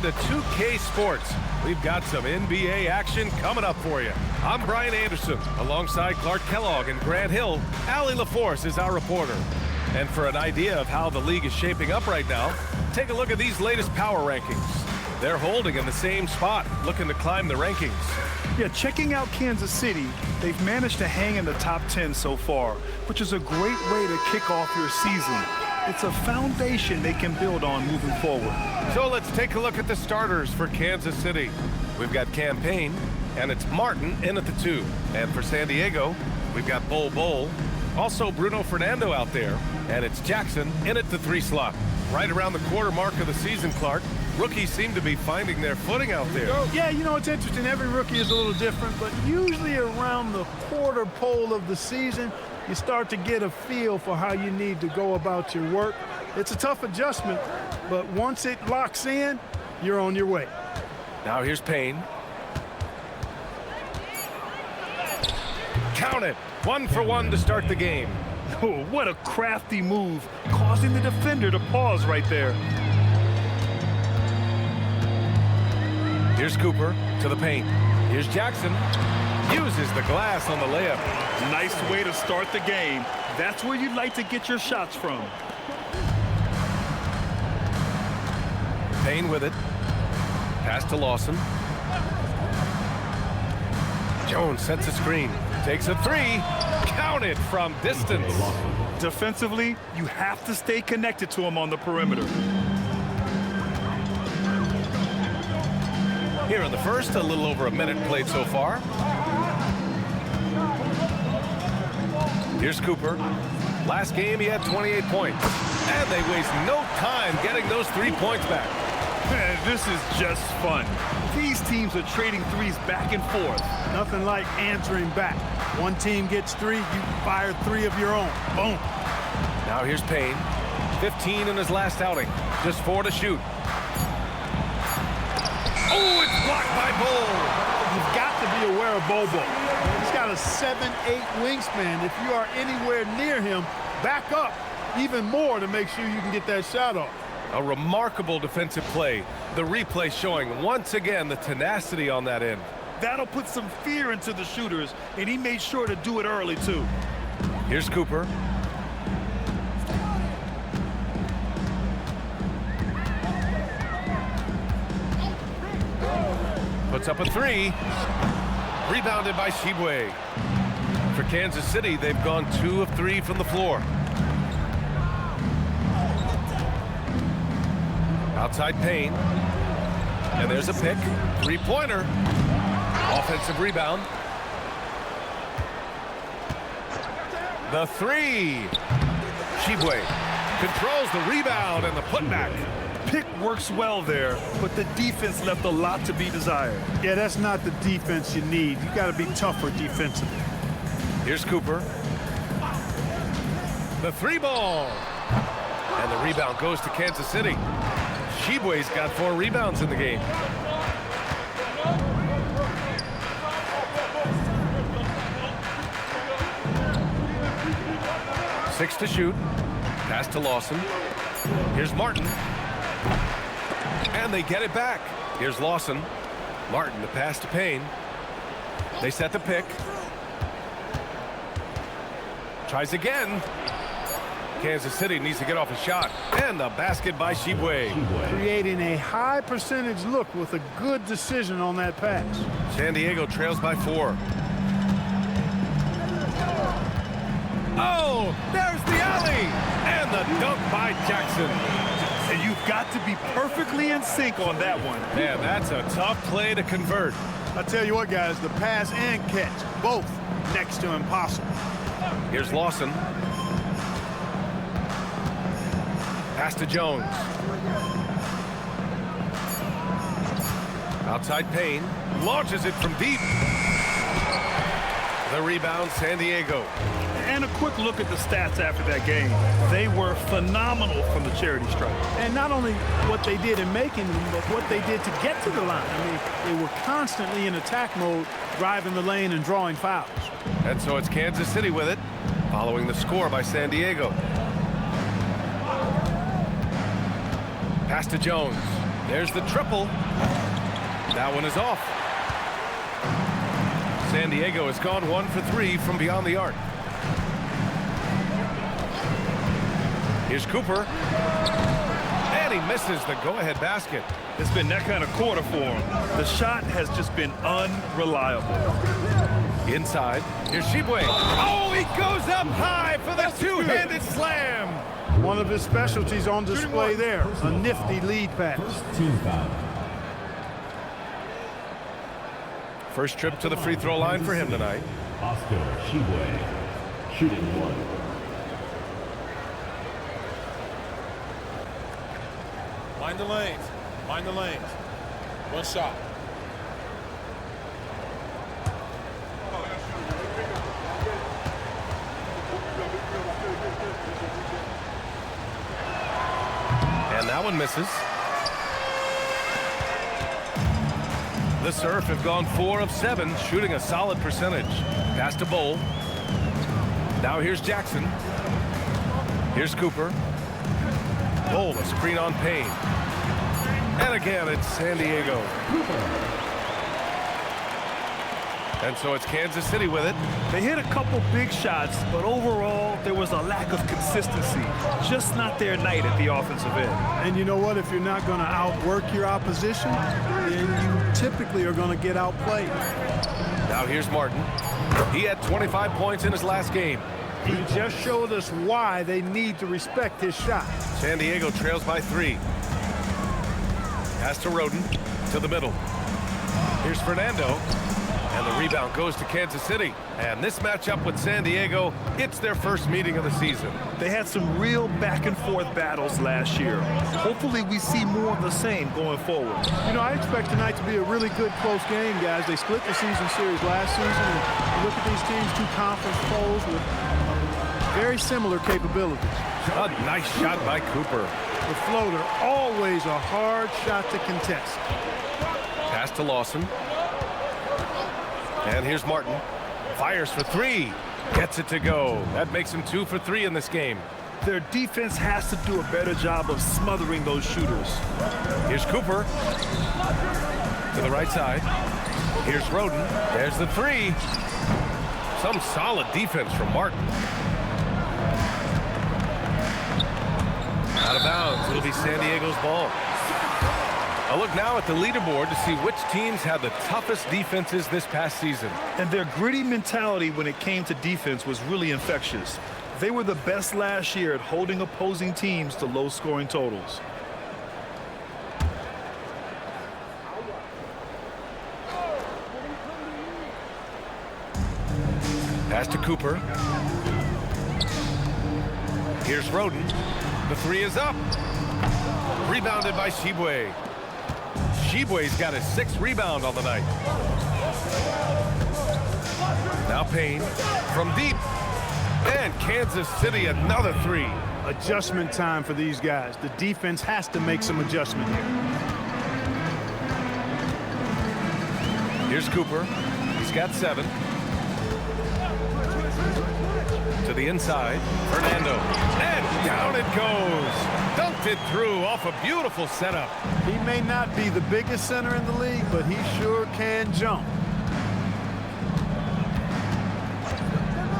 The 2K Sports. We've got some NBA action coming up for you. I'm Brian Anderson, alongside Clark Kellogg and Grant Hill. Allie LaForce is our reporter. And for an idea of how the league is shaping up right now, take a look at these latest power rankings. They're holding in the same spot, looking to climb the rankings. Yeah, checking out Kansas City, they've managed to hang in the top 10 so far, which is a great way to kick off your season. It's a foundation they can build on moving forward. So let's take a look at the starters for Kansas City. We've got Campaign, and it's Martin in at the 2. And for San Diego, we've got Bol. Also Bruno Fernando out there, and it's Jackson in at the 3 slot. Right around the quarter mark of the season, Clark, rookies seem to be finding their footing out there. Yeah, you know, it's interesting. Every rookie is a little different, but usually around the quarter pole of the season, you start to get a feel for how you need to go about your work. It's a tough adjustment, but once it locks in, you're on your way. Now here's Payne. Count it. 1 for 1 to start the game. Oh, what a crafty move, causing the defender to pause right there. Here's Cooper to the paint. Here's Jackson. Uses the glass on the layup. Nice way to start the game. That's where you'd like to get your shots from. Payne with it. Pass to Lawson. Jones sets a screen. Takes a 3. Count it from distance. Defensively, you have to stay connected to him on the perimeter. Here in the first, a little over a minute played so far. Here's Cooper. Last game, he had 28 points. And they waste no time getting those 3 points back. Man, this is just fun. These teams are trading threes back and forth. Nothing like answering back. One team gets 3, you fire 3 of your own. Boom. Now here's Payne. 15 in his last outing. Just 4 to shoot. Oh, it's blocked by Bol. You've got to be aware of Bol. He's got a 7'8" wingspan. If you are anywhere near him, back up even more to make sure you can get that shot off. A remarkable defensive play. The replay showing once again the tenacity on that end. That'll put some fear into the shooters, and he made sure to do it early, too. Here's Cooper. Puts up a 3. Rebounded by Shibwe. For Kansas City, they've gone 2 of 3 from the floor. Outside Payne. And there's a pick. 3-pointer. Offensive rebound. The 3. Shibwe controls the rebound and the putback. Pick works well there, but the defense left a lot to be desired. Yeah, that's not the defense you need. You got to be tougher defensively. Here's Cooper. The 3 ball. And the rebound goes to Kansas City. Shibwe's got 4 rebounds in the game. Six to shoot. Pass to Lawson. Here's Martin. And they get it back. Here's Lawson. Martin, the pass to Payne. They set the pick. Tries again. Kansas City needs to get off a shot. And the basket by Shibwe. Creating a high percentage look with a good decision on that pass. San Diego trails by 4. Oh, there's the alley. And the dunk by Jackson. And you've got to be perfectly in sync on that one. Man, that's a tough play to convert. I tell you what, guys, the pass and catch, both next to impossible. Here's Lawson. Pass to Jones. Outside Payne. Launches it from deep. The rebound, San Diego. And a quick look at the stats after that game. They were phenomenal from the charity stripe. And not only what they did in making them, but what they did to get to the line. I mean, they were constantly in attack mode, driving the lane and drawing fouls. And so it's Kansas City with it, following the score by San Diego. Pass to Jones. There's the triple. That one is off. San Diego has gone 1 for 3 from beyond the arc. Here's Cooper. And he misses the go-ahead basket. It's been that kind of quarter for him. The shot has just been unreliable. Inside. Here's Shibwe. Oh, he goes up high for the two-handed slam. One of his specialties on display there. A nifty lead pass. First trip to the free throw line for him tonight. Oscar Shibwe, shooting 1. Mind the lanes. Mind the lanes. One shot. And that one misses. The Surf have gone 4 of 7, shooting a solid percentage. Pass to Bowl. Now here's Jackson. Here's Cooper. Bowl, a screen on Payne. And again, it's San Diego. And so it's Kansas City with it. They hit a couple big shots, but overall, there was a lack of consistency. Just not their night at the offensive end. And you know what? If you're not going to outwork your opposition, then you typically are going to get outplayed. Now here's Martin. He had 25 points in his last game. He just showed us why they need to respect his shot. San Diego trails by 3. Pass to Roden, to the middle. Here's Fernando. And the rebound goes to Kansas City. And this matchup with San Diego, it's their first meeting of the season. They had some real back-and-forth battles last year. Hopefully we see more of the same going forward. You know, I expect tonight to be a really good, close game, guys. They split the season series last season. And look at these teams, 2 conference foes with very similar capabilities. A nice shot by Cooper. The floater, always a hard shot to contest. Pass to Lawson. And here's Martin. Fires for 3. Gets it to go. That makes him 2 for 3 in this game. Their defense has to do a better job of smothering those shooters. Here's Cooper. To the right side. Here's Roden. There's the 3. Some solid defense from Martin. Out of bounds. It'll be San Diego's ball. A look now at the leaderboard to see which teams had the toughest defenses this past season. And their gritty mentality when it came to defense was really infectious. They were the best last year at holding opposing teams to low-scoring totals. Pass to Cooper. Here's Roden. The 3 is up. Rebounded by Shibwe. Shibwe's got his 6th rebound on the night. Now Payne from deep. And Kansas City another 3. Adjustment time for these guys. The defense has to make some adjustment here. Here's Cooper. He's got 7. To the inside. Fernando. And down it goes. Dunked it through off a beautiful setup. He may not be the biggest center in the league, but he sure can jump.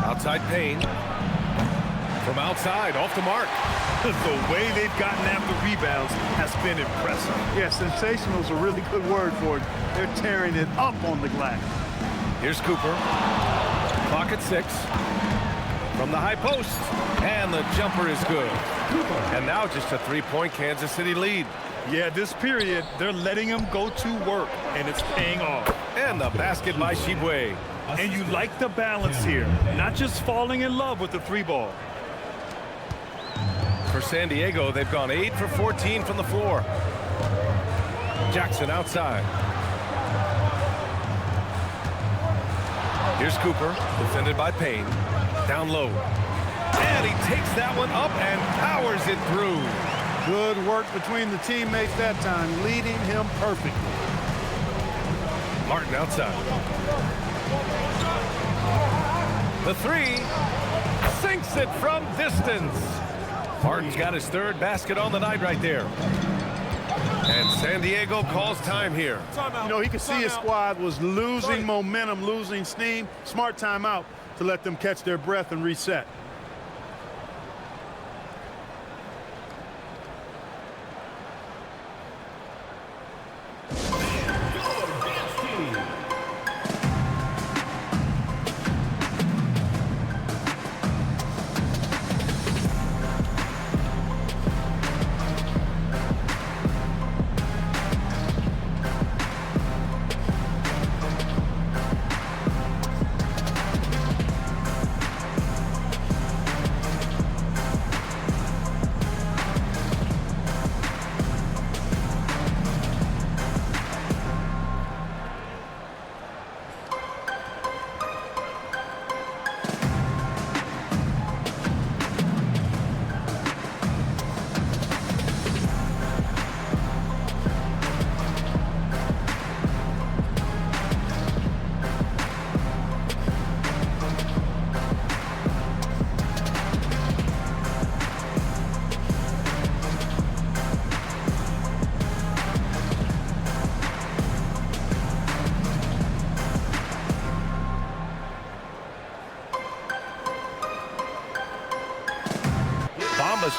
Outside Payne. From outside, off the mark. The way they've gotten after rebounds has been impressive. Yeah, sensational is a really good word for it. They're tearing it up on the glass. Here's Cooper. Clock at 6. From the high post. And the jumper is good. And now just a 3-point Kansas City lead. Yeah, this period, they're letting him go to work, and it's paying off. And the basket by Shibwe. And you like the balance here, not just falling in love with the 3-ball. For San Diego, they've gone 8 for 14 from the floor. Jackson outside. Here's Cooper, defended by Payne. Down low. And he takes that one up and powers it through. Good work between the teammates that time, leading him perfectly. Martin outside. The 3 sinks it from distance. Martin's got his 3rd basket on the night right there. And San Diego calls time here. You know, he could see his squad was losing momentum, losing steam. Smart timeout to let them catch their breath and reset.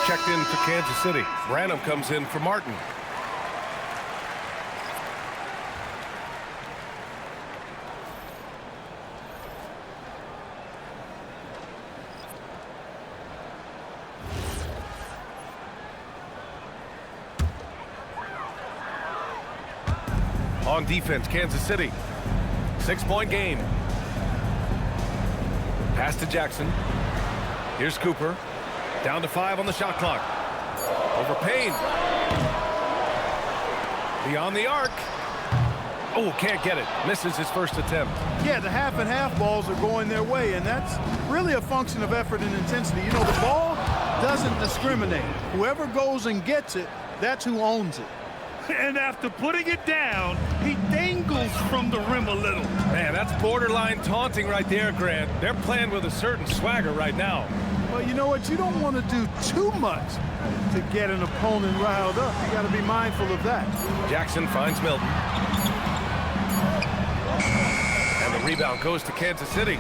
Checked in for Kansas City. Venom comes in for Martin. On defense, Kansas City. 6-point game. Pass to Jackson. Here's Cooper. Down to 5 on the shot clock. Over Payne. Beyond the arc. Oh, can't get it. Misses his first attempt. Yeah, the half and half balls are going their way, and that's really a function of effort and intensity. You know, the ball doesn't discriminate. Whoever goes and gets it, that's who owns it. And after putting it down, he dangles from the rim a little. Man, that's borderline taunting right there, Grant. They're playing with a certain swagger right now. Well, you know what? You don't want to do too much to get an opponent riled up. You got to be mindful of that. Jackson finds Milton. And the rebound goes to Kansas City.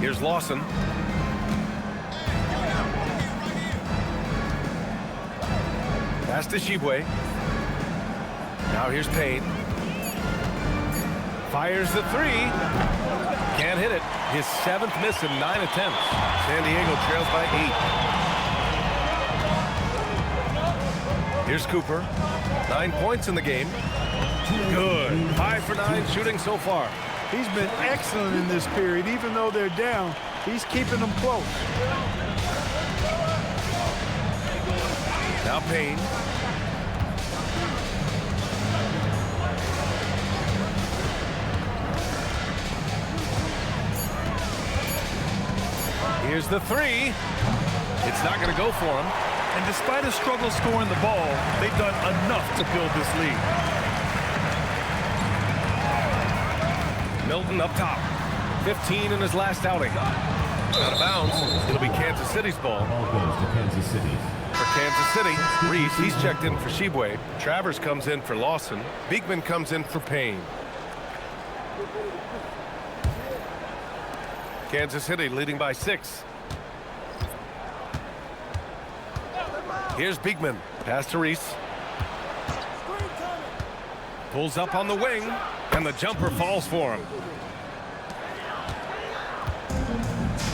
Here's Lawson. Pass to Shibwe. Now here's Payne. Fires the 3. Can't hit it. His 7th miss in 9 attempts. San Diego trails by 8. Here's Cooper. 9 points in the game. Good. 5 for 9 shooting so far. He's been excellent in this period. Even though they're down, he's keeping them close. Now Payne. Here's the 3. It's not going to go for him. And despite a struggle scoring the ball, they've done enough to build this lead. Milton up top. 15 in his last outing. Out of bounds. It'll be Kansas City's ball. Ball goes to Kansas City. For Kansas City, Reese, he's checked in for Shibwe. Travers comes in for Lawson. Beekman comes in for Payne. Kansas City leading by 6. Here's Beekman. Pass to Reese. Pulls up on the wing, and the jumper falls for him.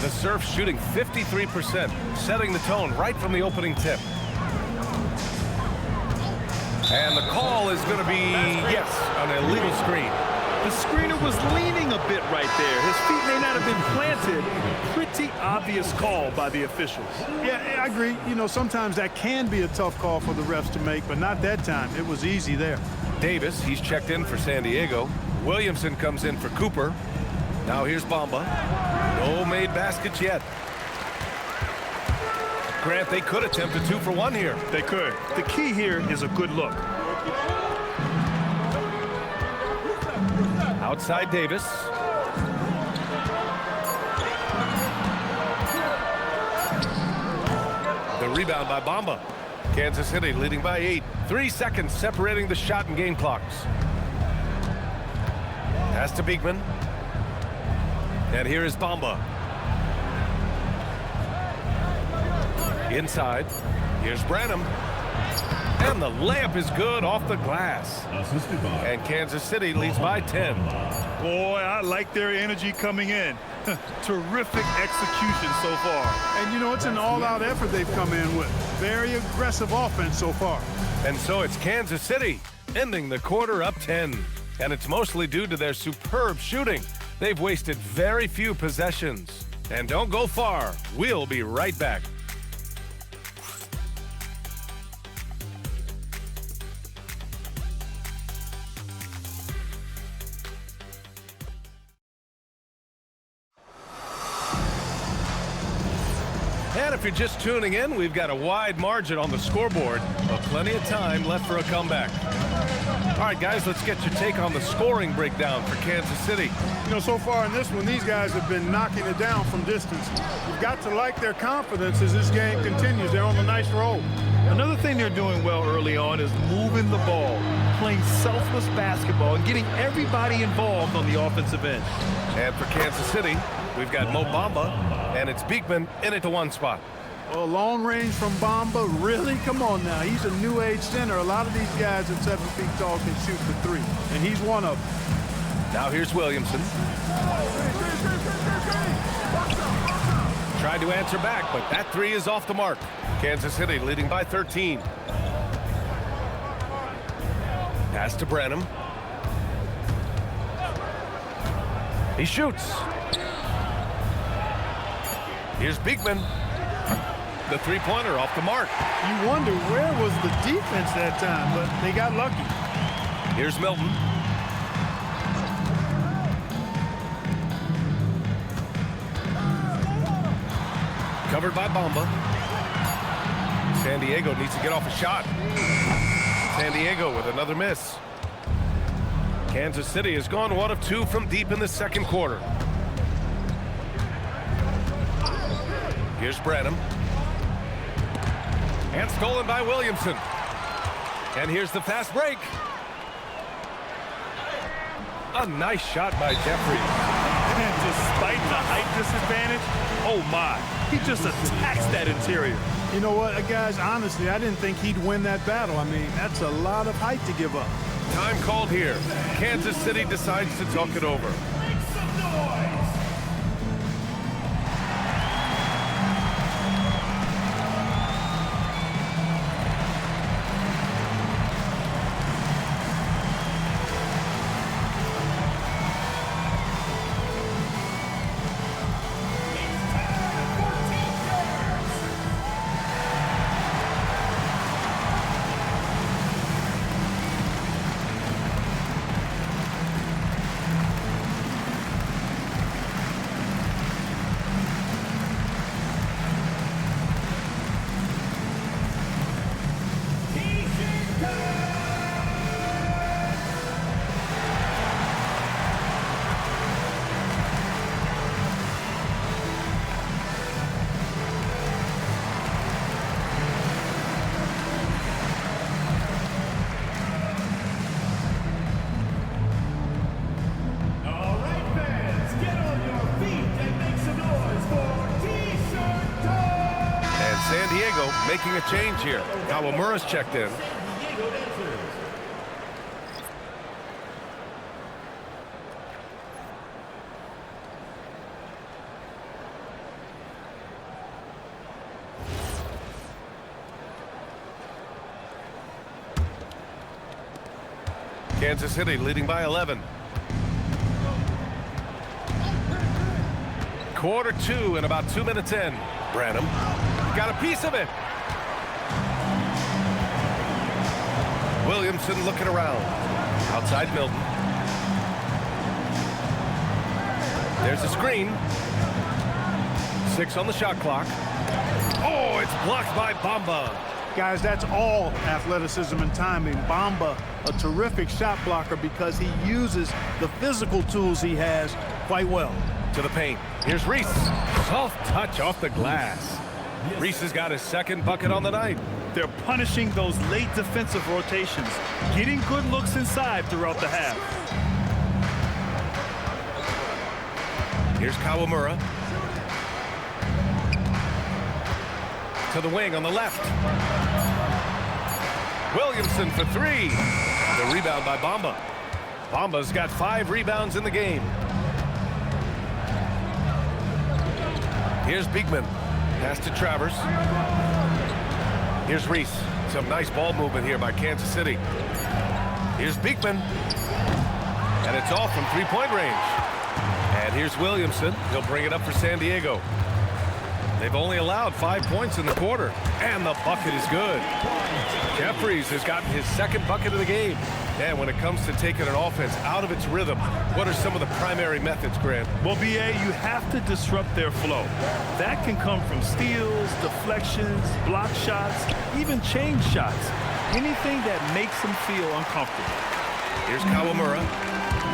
The Surf shooting 53%, setting the tone right from the opening tip. And the call is going to be, yes, an illegal screen. The screener was leaning a bit right there. His feet may not have been planted. Pretty obvious call by the officials. Yeah, I agree. You know, sometimes that can be a tough call for the refs to make, but not that time. It was easy there. Davis, he's checked in for San Diego. Williamson comes in for Cooper. Now here's Bamba. No made baskets yet. Grant, they could attempt a 2 for 1 here. They could. The key here is a good look. Outside Davis. The rebound by Bamba. Kansas City leading by 8. 3 seconds separating the shot and game clocks. Pass to Beekman. And here is Bamba. Inside. Here's Branham. And the layup is good off the glass. And Kansas City leads by 10. Boy, I like their energy coming in. Terrific execution so far. And, you know, it's an all-out effort they've come in with. Very aggressive offense so far. And so it's Kansas City ending the quarter up 10. And it's mostly due to their superb shooting. They've wasted very few possessions. And don't go far. We'll be right back. And if you're just tuning in, we've got a wide margin on the scoreboard, but plenty of time left for a comeback. All right, guys, let's get your take on the scoring breakdown for Kansas City. You know, so far in this one, these guys have been knocking it down from distance. You've got to like their confidence as this game continues. They're on a nice roll. Another thing they're doing well early on is moving the ball, playing selfless basketball, and getting everybody involved on the offensive end. And for Kansas City, we've got Mo Bamba, and it's Beekman in at the 1 spot. Well, long range from Bamba, really? Come on now. He's a new age center. A lot of these guys at 7 feet tall can shoot for 3, and he's one of them. Now here's Williamson. Tried to answer back, but that 3 is off the mark. Kansas City leading by 13. Pass to Branham. He shoots. Here's Beekman. The three-pointer off the mark. You wonder where was the defense that time, but they got lucky. Here's Milton. Covered by Bamba. San Diego needs to get off a shot. San Diego with another miss. Kansas City has gone 1 of 2 from deep in the second quarter. Here's Branham. And stolen by Williamson. And here's the fast break. A nice shot by Jeffries. And despite the height disadvantage, oh my, he just attacks that interior. You know what, guys, honestly, I didn't think he'd win that battle. I mean, that's a lot of height to give up. Time called here. Kansas City decides to talk it over. San Diego making a change here. Kawamura's checked in. Kansas City leading by 11. Quarter 2 and about 2 minutes in. Branham got a piece of it. Williamson looking around. Outside Milton. There's a screen. 6 on the shot clock. Oh, it's blocked by Bamba. Guys, that's all athleticism and timing. Bamba, a terrific shot blocker because he uses the physical tools he has quite well. To the paint. Here's Reese. Soft touch off the glass. Reese has got his second bucket on the night. They're punishing those late defensive rotations, getting good looks inside throughout the half. Here's Kawamura. To the wing on the left. Williamson for three. The rebound by Bamba. Bamba's got 5 rebounds in the game. Here's Beekman. Pass to Travers. Here's Reese. Some nice ball movement here by Kansas City. Here's Beekman. And it's off from three-point range. And here's Williamson. He'll bring it up for San Diego. They've only allowed 5 points in the quarter. And the bucket is good. Jeffries has gotten his second bucket of the game. And when it comes to taking an offense out of its rhythm, what are some of the primary methods, Grant? Well, BA, you have to disrupt their flow. That can come from steals, deflections, block shots, even change shots. Anything that makes them feel uncomfortable. Here's Kawamura.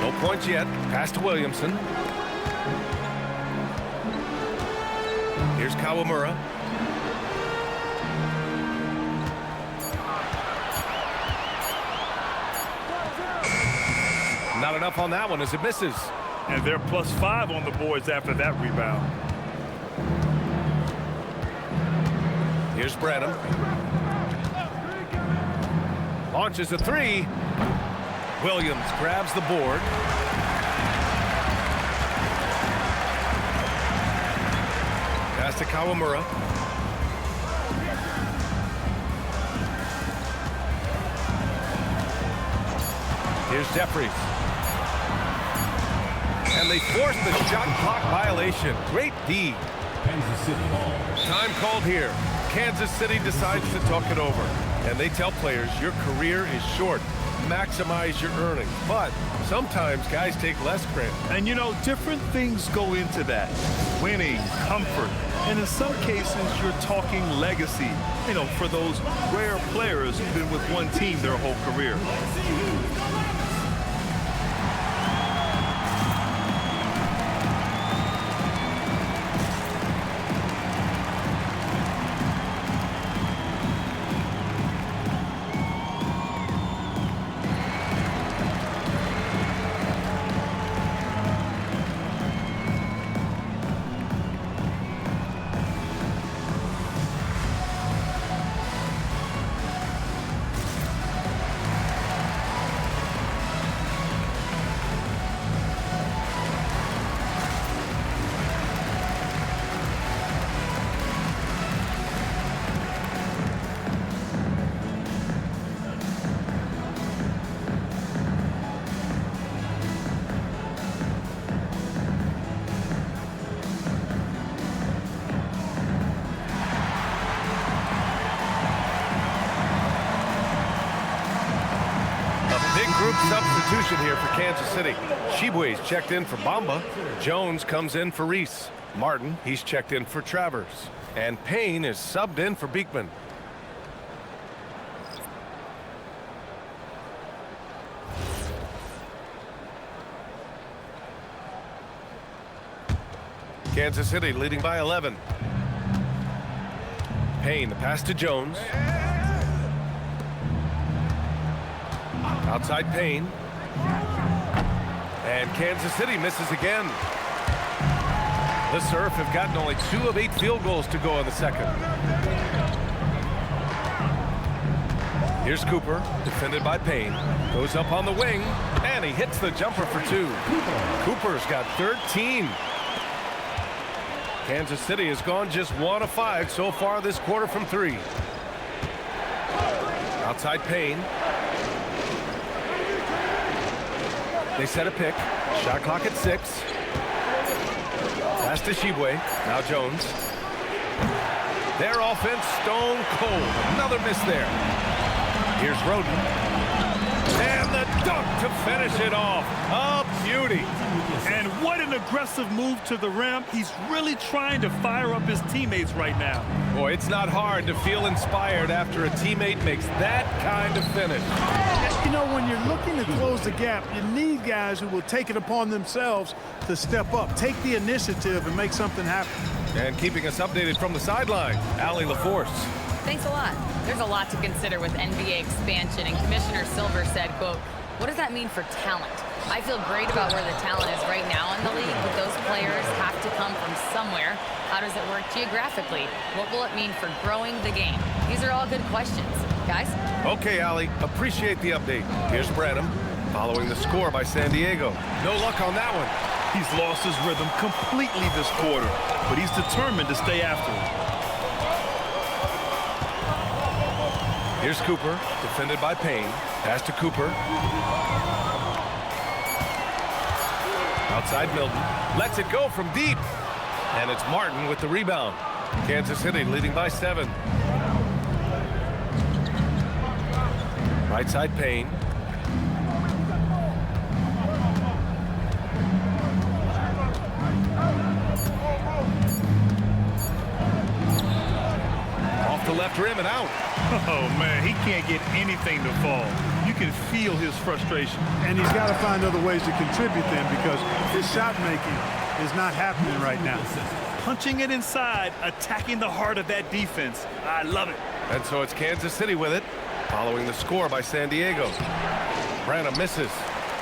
No points yet. Pass to Williamson. Here's Kawamura. Not enough on that one as it misses. And they're +5 on the boards after that rebound. Here's Branham. Launches a three. Williams grabs the board. Pass to Kawamura. Here's Jeffries. And they force the shot clock violation. Great D. Kansas City ball. Time called here. Kansas City decides to talk it over. And they tell players, your career is short. Maximize your earnings. But sometimes guys take less, Grant. And you know, different things go into that. Winning, comfort, and in some cases, you're talking legacy. You know, for those rare players who've been with one team their whole career. Substitution here for Kansas City. Shibwe's checked in for Bamba. Jones comes in for Reese. Martin, he's checked in for Travers. And Payne is subbed in for Beekman. Kansas City leading by 11. Payne, the pass to Jones. Outside Payne. And Kansas City misses again. The Surf have gotten only 2 of 8 field goals to go in the second. Here's Cooper, defended by Payne. Goes up on the wing, and he hits the jumper for 2. Cooper's got 13. Kansas City has gone just 1 of 5 so far this quarter from 3. Outside Payne. They set a pick. Shot clock at 6. Pass to Shibwe. Now Jones. Their offense stone cold. Another miss there. Here's Roden. And the dunk to finish it off. A beauty. And what an aggressive move to the rim. He's really trying to fire up his teammates right now. Boy, it's not hard to feel inspired after a teammate makes that kind of finish. You know, when you're looking to close the gap, you need guys who will take it upon themselves to step up, take the initiative, and make something happen. And keeping us updated from the sideline, Allie LaForce. Thanks a lot. There's a lot to consider with NBA expansion, and Commissioner Silver said, quote, "What does that mean for talent? I feel great about where the talent is right now in the league, but those players have to come from somewhere. How does it work geographically? What will it mean for growing the game?" These are all good questions. Guys? Okay, Allie, appreciate the update. Here's Venom, following the score by San Diego. No luck on that one. He's lost his rhythm completely this quarter, but he's determined to stay after it. Here's Cooper, defended by Payne. Pass to Cooper. Outside Milton. Lets it go from deep. And it's Martin with the rebound. Kansas City leading by 7. Right side Payne. Off the left rim and out. Oh, man, he can't get anything to fall. You can feel his frustration. And he's got to find other ways to contribute then, because his shot making is not happening right now. Punching it inside, attacking the heart of that defense. I love it. And so it's Kansas City with it, following the score by San Diego. Branham misses.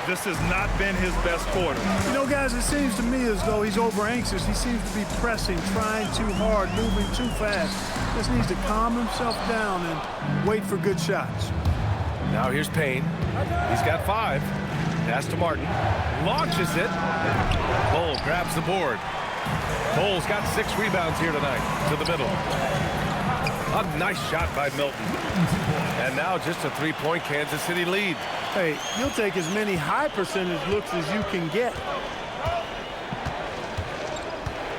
This has not been his best quarter. You know, guys, it seems to me as though he's over-anxious. He seems to be pressing, trying too hard, moving too fast. Just needs to calm himself down and wait for good shots. Now here's Payne. He's got 5. Pass to Martin. Launches it. Cole grabs the board. Cole's got 6 rebounds here tonight. To the middle. A nice shot by Milton. And now just a 3-point Kansas City lead. Hey, you'll take as many high percentage looks as you can get.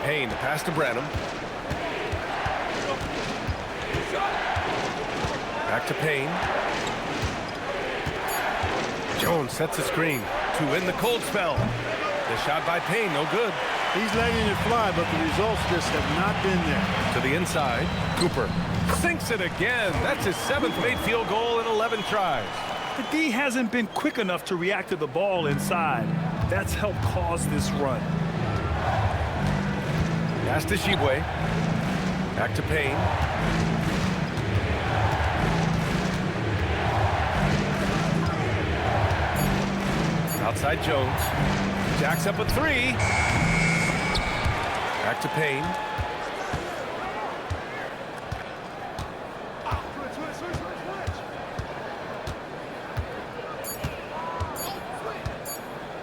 Payne, pass to Branham. Back to Payne. Jones sets a screen to win the cold spell. The shot by Payne, no good. He's letting it fly, but the results just have not been there. To the inside, Cooper sinks it again. That's his 7th made field goal in 11 tries. The D hasn't been quick enough to react to the ball inside. That's helped cause this run. Pass to Shibwe. Back to Payne. Outside Jones. Jacks up a 3. Back to Payne.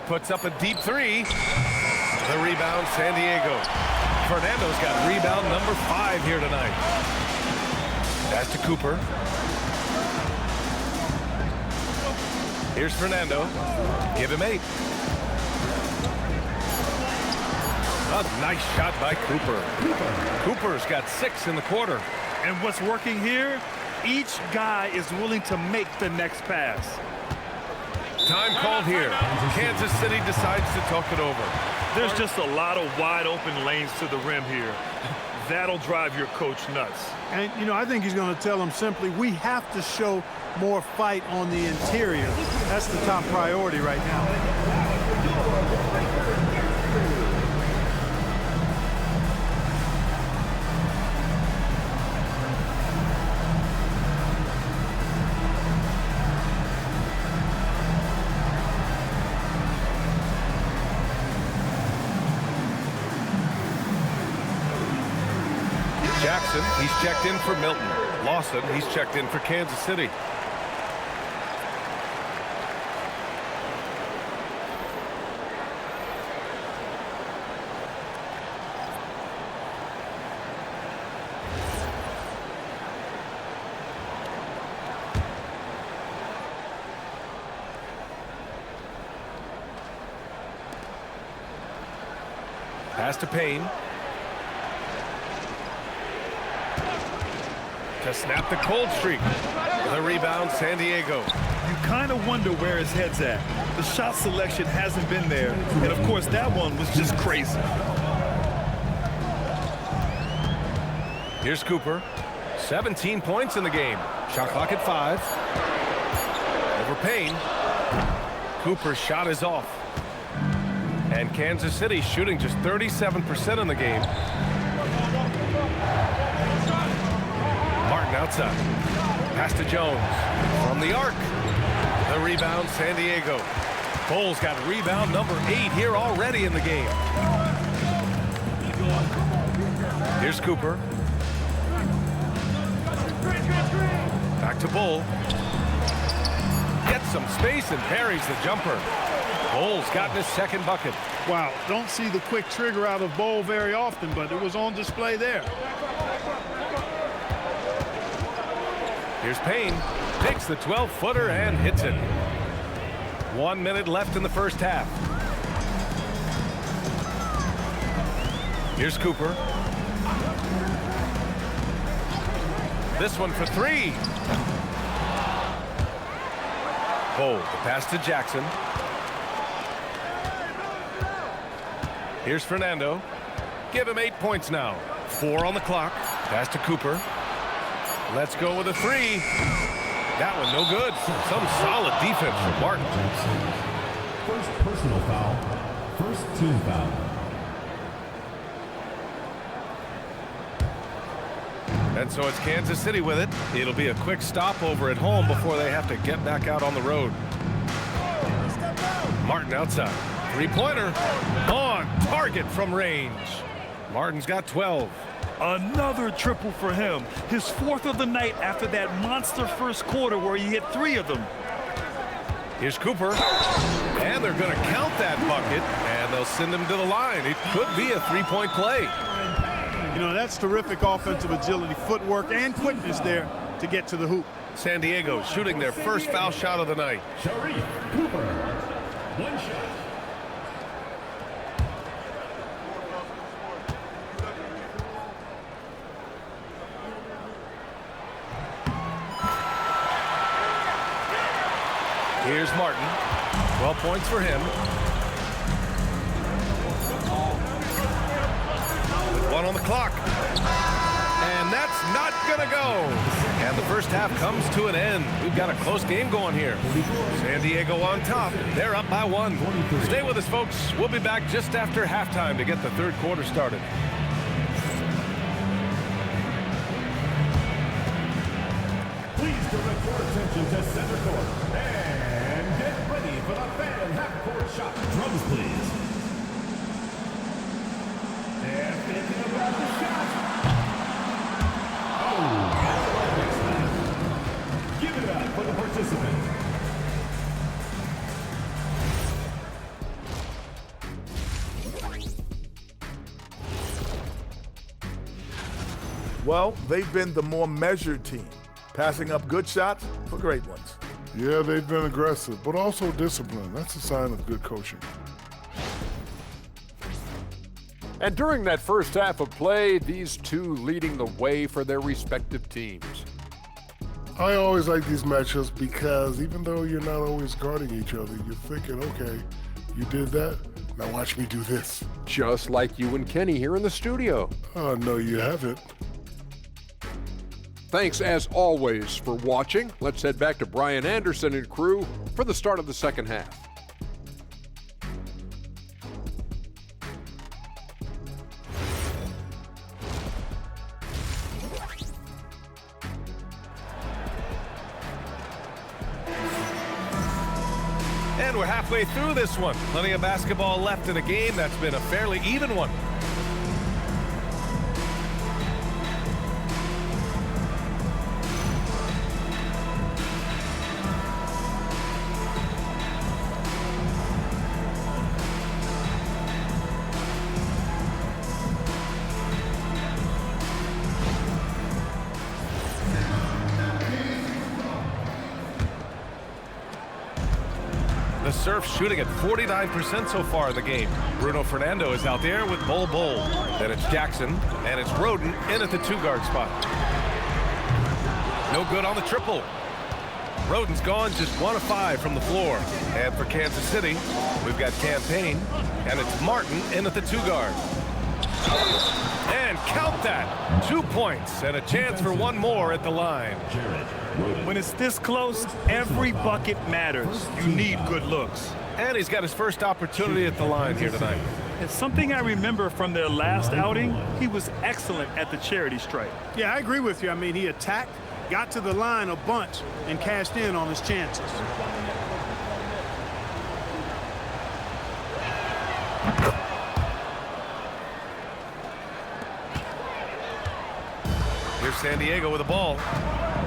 Puts up a deep 3. The rebound, San Diego. Fernando's got rebound number 5 here tonight. Pass to Cooper. Here's Fernando. Give him 8. A nice shot by Cooper. Cooper's got 6 in the quarter. And what's working here? Each guy is willing to make the next pass. Time called here. Kansas City decides to talk it over. There's just a lot of wide open lanes to the rim here. That'll drive your coach nuts. And, you know, I think he's going to tell them simply, we have to show more fight on the interior. That's the top priority right now. Jackson, he's checked in for Milton. Lawson, he's checked in for Kansas City. Pass to Payne. To snap the cold streak. The rebound, San Diego. You kind of wonder where his head's at. The shot selection hasn't been there. And, of course, that one was just crazy. Here's Cooper. 17 points in the game. Shot clock at 5. Over Payne. Cooper's shot is off. And Kansas City shooting just 37% in the game. outside. Pass to Jones. From the arc. The rebound, San Diego. Bull's got rebound number 8 here already in the game. Here's Cooper. Back to Bull. Gets some space and parries the jumper. Bull's gotten his second bucket. Wow, don't see the quick trigger out of Bull very often, but it was on display there. Here's Payne. Takes the 12-footer and hits it. 1 minute left in the first half. Here's Cooper. This one for 3. Bull, the pass to Jackson. Here's Fernando. Give him 8 points now. 4 on the clock. Pass to Cooper. Let's go with a 3. That one no good. Some solid defense from Martin. First personal foul. First team foul. And so it's Kansas City with it. It'll be a quick stopover at home before they have to get back out on the road. Martin outside. Three-pointer. On target from range. Martin's got 12. Another triple for him. His 4th of the night after that monster first quarter where he hit 3 of them. Here's Cooper. And they're going to count that bucket, and they'll send him to the line. It could be a 3-point play. You know, that's terrific offensive agility, footwork, and quickness there to get to the hoop. San Diego shooting their first foul shot of the night. Sharif Cooper. 1 shot. Here's Martin. 12 points for him. With 1 on the clock. And that's not going to go. And the first half comes to an end. We've got a close game going here. San Diego on top. They're up by 1. Stay with us, folks. We'll be back just after halftime to get the third quarter started. Please direct your attention to center court. And get ready for the fan half-court shot. Drums, please. They're thinking about the shot. Oh, give it up for the participant. Well, they've been the more measured team, passing up good shots for great ones. Yeah, they've been aggressive, but also disciplined. That's a sign of good coaching. And during that first half of play, these two leading the way for their respective teams. I always like these matchups because even though you're not always guarding each other, you're thinking, okay, you did that, now watch me do this. Just like you and Kenny here in the studio. Oh, no, you haven't. Thanks, as always, for watching. Let's head back to Brian Anderson and crew for the start of the second half. And we're halfway through this one. Plenty of basketball left in a game that's been a fairly even one. The Surf shooting at 49% so far in the game. Bruno Fernando is out there with Bull. Then it's Jackson, and it's Roden in at the 2-guard spot. No good on the triple. Roden's gone just 1 of 5 from the floor. And for Kansas City, we've got Campaign, and it's Martin in at the 2-guard. And count that, 2 points and a chance for 1 more at the line. When it's this close, every bucket matters. You need good looks. And he's got his first opportunity at the line here tonight. It's something I remember from their last outing. He was excellent at the charity stripe. Yeah, I agree with you. I mean, he attacked, got to the line a bunch and cashed in on his chances. Here's San Diego with the ball.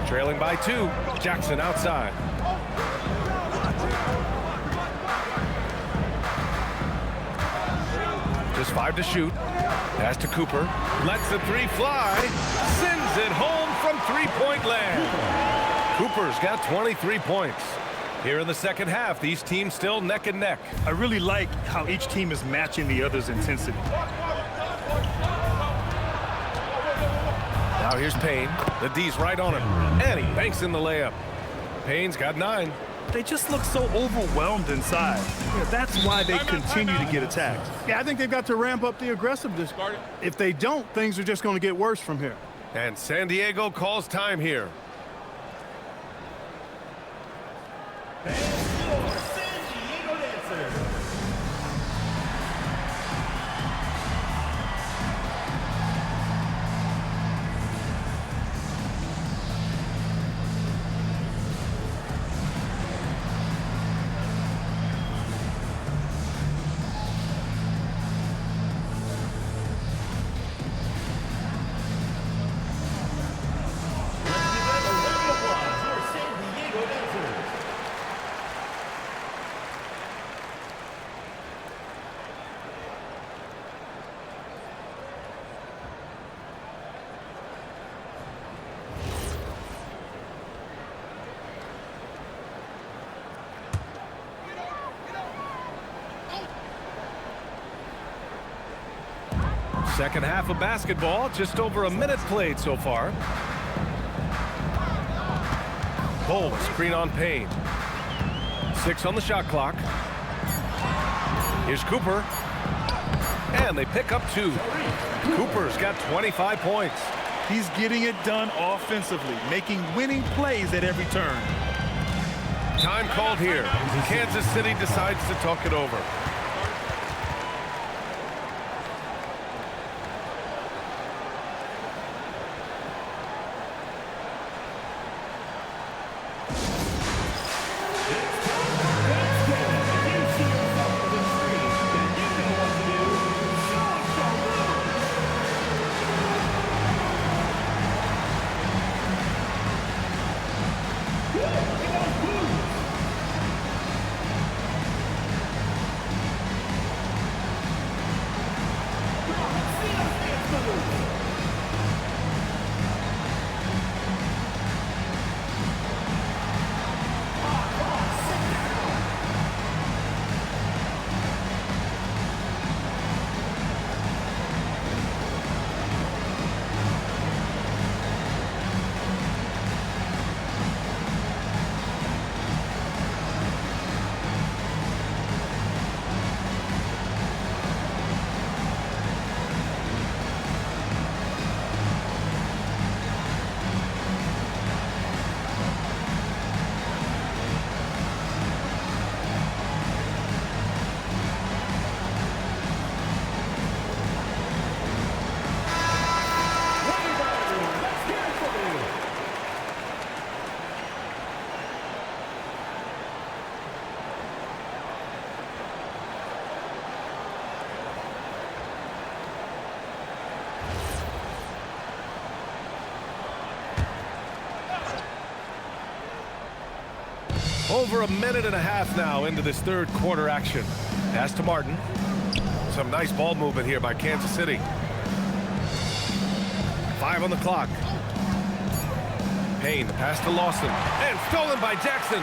Trailing by 2. Jackson outside. Just 5 to shoot. Pass to Cooper. Lets the 3 fly. Sends it home from 3-point land. Cooper's got 23 points. Here in the second half, these teams still neck and neck. I really like how each team is matching the other's intensity. Now here's Payne. The D's right on him. And he banks in the layup. Payne's got 9. They just look so overwhelmed inside. Yeah, that's why they continue to get attacked. Yeah, I think they've got to ramp up the aggressiveness. If they don't, things are just going to get worse from here. And San Diego calls time here. Second half of basketball, just over a minute played so far. Ball, screen on Payne. 6 on the shot clock. Here's Cooper. And they pick up 2. Cooper's got 25 points. He's getting it done offensively, making winning plays at every turn. Time called here. Kansas City decides to talk it over. Over a minute and a half now into this third quarter action. Pass to Martin. Some nice ball movement here by Kansas City. 5 on the clock. Payne, the pass to Lawson. And stolen by Jackson.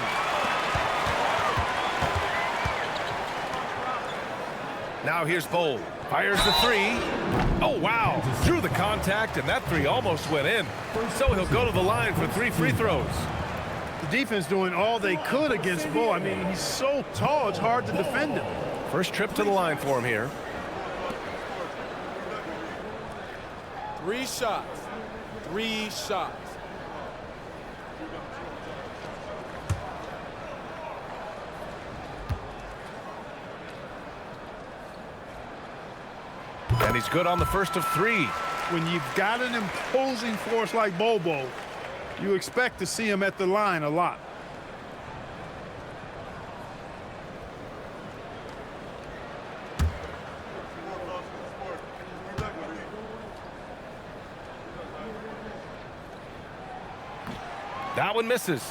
Now here's Bowl. Fires the 3. Oh, wow. Through the contact, and that 3 almost went in. So he'll go to the line for 3 free throws. The defense doing all they could against Bull. I mean, he's so tall, it's hard to defend him. First trip to the line for him here. 3 shots. 3 shots. And he's good on the first of 3. When you've got an imposing force like Bobo, You expect to see him at the line a lot. That one misses.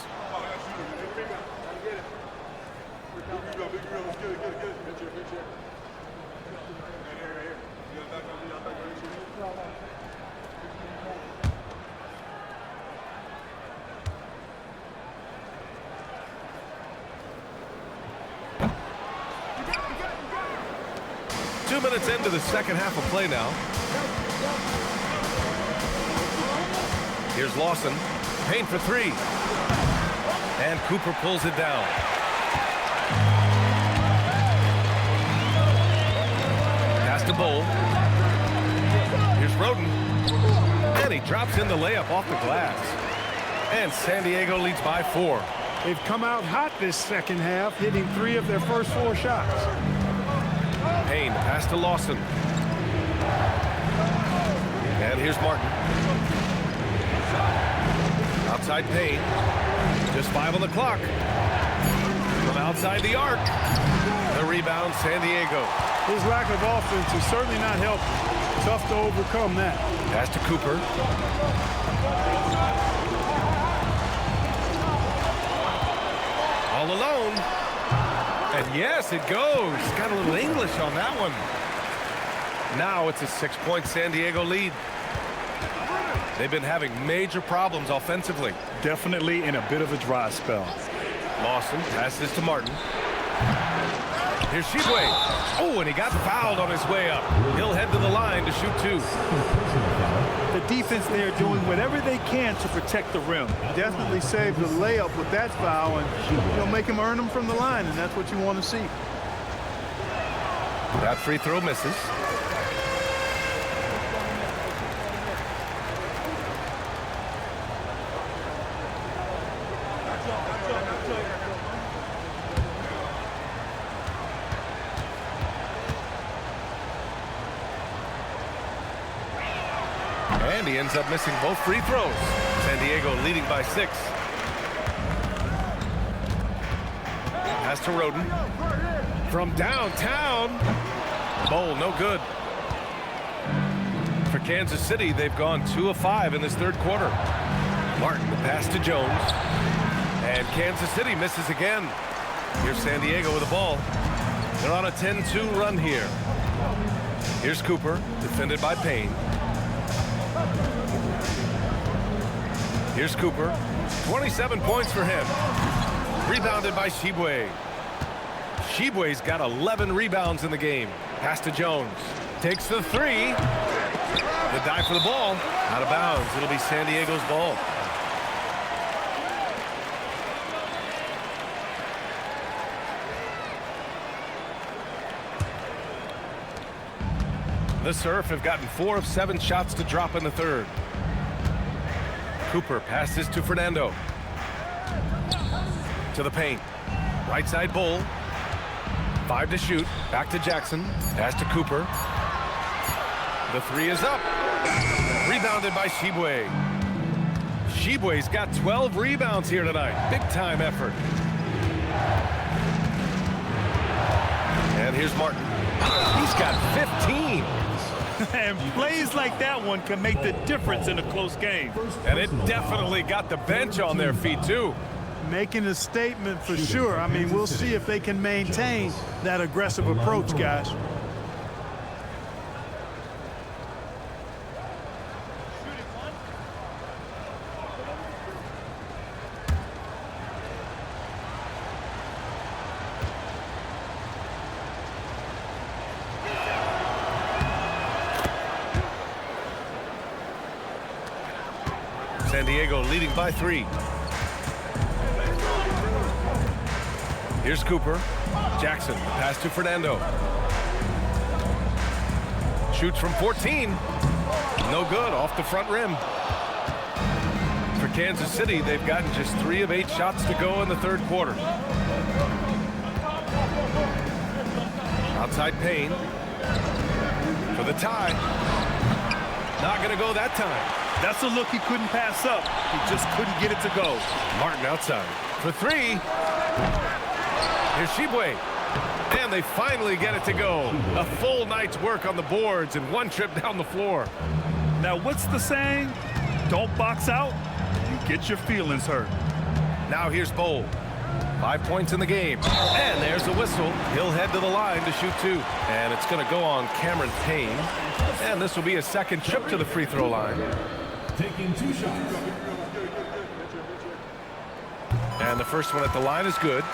Two minutes into the second half of play now. Here's Lawson. Payne for three. And Cooper pulls it down. Pass to Bowl. Here's Roden. And he drops in the layup off the glass. And San Diego leads by 4. They've come out hot this second half, hitting 3 of their first 4 shots. Payne, pass to Lawson. And here's Martin. Outside Payne. Just 5 on the clock. From outside the arc. The rebound, San Diego. His lack of offense is certainly not helping. Tough to overcome that. Pass to Cooper. All alone. And yes, it goes. Got a little English on that one. Now it's a 6-point San Diego lead. They've been having major problems offensively. Definitely in a bit of a dry spell. Lawson passes to Martin. Here's Shibwe. Oh, and he got fouled on his way up. He'll head to the line to shoot 2. The defense there doing whatever they can to protect the rim. Definitely saved the layup with that foul, and you'll make him earn them from the line, and that's what you want to see. That free throw misses. And he ends up missing both free throws. San Diego leading by 6. Pass to Roden. From downtown. Bowl, no good. For Kansas City, they've gone 2 of 5 in this third quarter. Martin, the pass to Jones. And Kansas City misses again. Here's San Diego with the ball. They're on a 10-2 run here. Here's Cooper, defended by Payne. Here's Cooper. 27 points for him. Rebounded by Shibwe. Shibwe's got 11 rebounds in the game. Pass to Jones. Takes the 3. The dive for the ball. Out of bounds. It'll be San Diego's ball. The Surf have gotten 4 of 7 shots to drop in the third. Cooper passes to Fernando. To the paint. Right side Bowl. 5 to shoot. Back to Jackson. Pass to Cooper. The 3 is up. Rebounded by Shibwe. Shibwe's got 12 rebounds here tonight. Big time effort. And here's Martin. He's got 15. And plays like that one can make the difference in a close game. And it definitely got the bench on their feet, too. Making a statement for sure. I mean, we'll see if they can maintain that aggressive approach, guys. San Diego leading by 3. Here's Cooper. Jackson, pass to Fernando. Shoots from 14. No good, off the front rim. For Kansas City, they've gotten just 3 of 8 shots to go in the third quarter. Outside Payne. For the tie. Not going to go that time. That's a look he couldn't pass up. He just couldn't get it to go. Martin outside for three. Here's Shibwe. And they finally get it to go. A full night's work on the boards and one trip down the floor. Now, what's the saying? Don't box out, you get your feelings hurt. Now here's Bowl. 5 points in the game. And there's the whistle. He'll head to the line to shoot two. And it's going to go on Cameron Payne. And this will be his second trip to the free throw line. Taking 2 shots. And the first one at the line is good.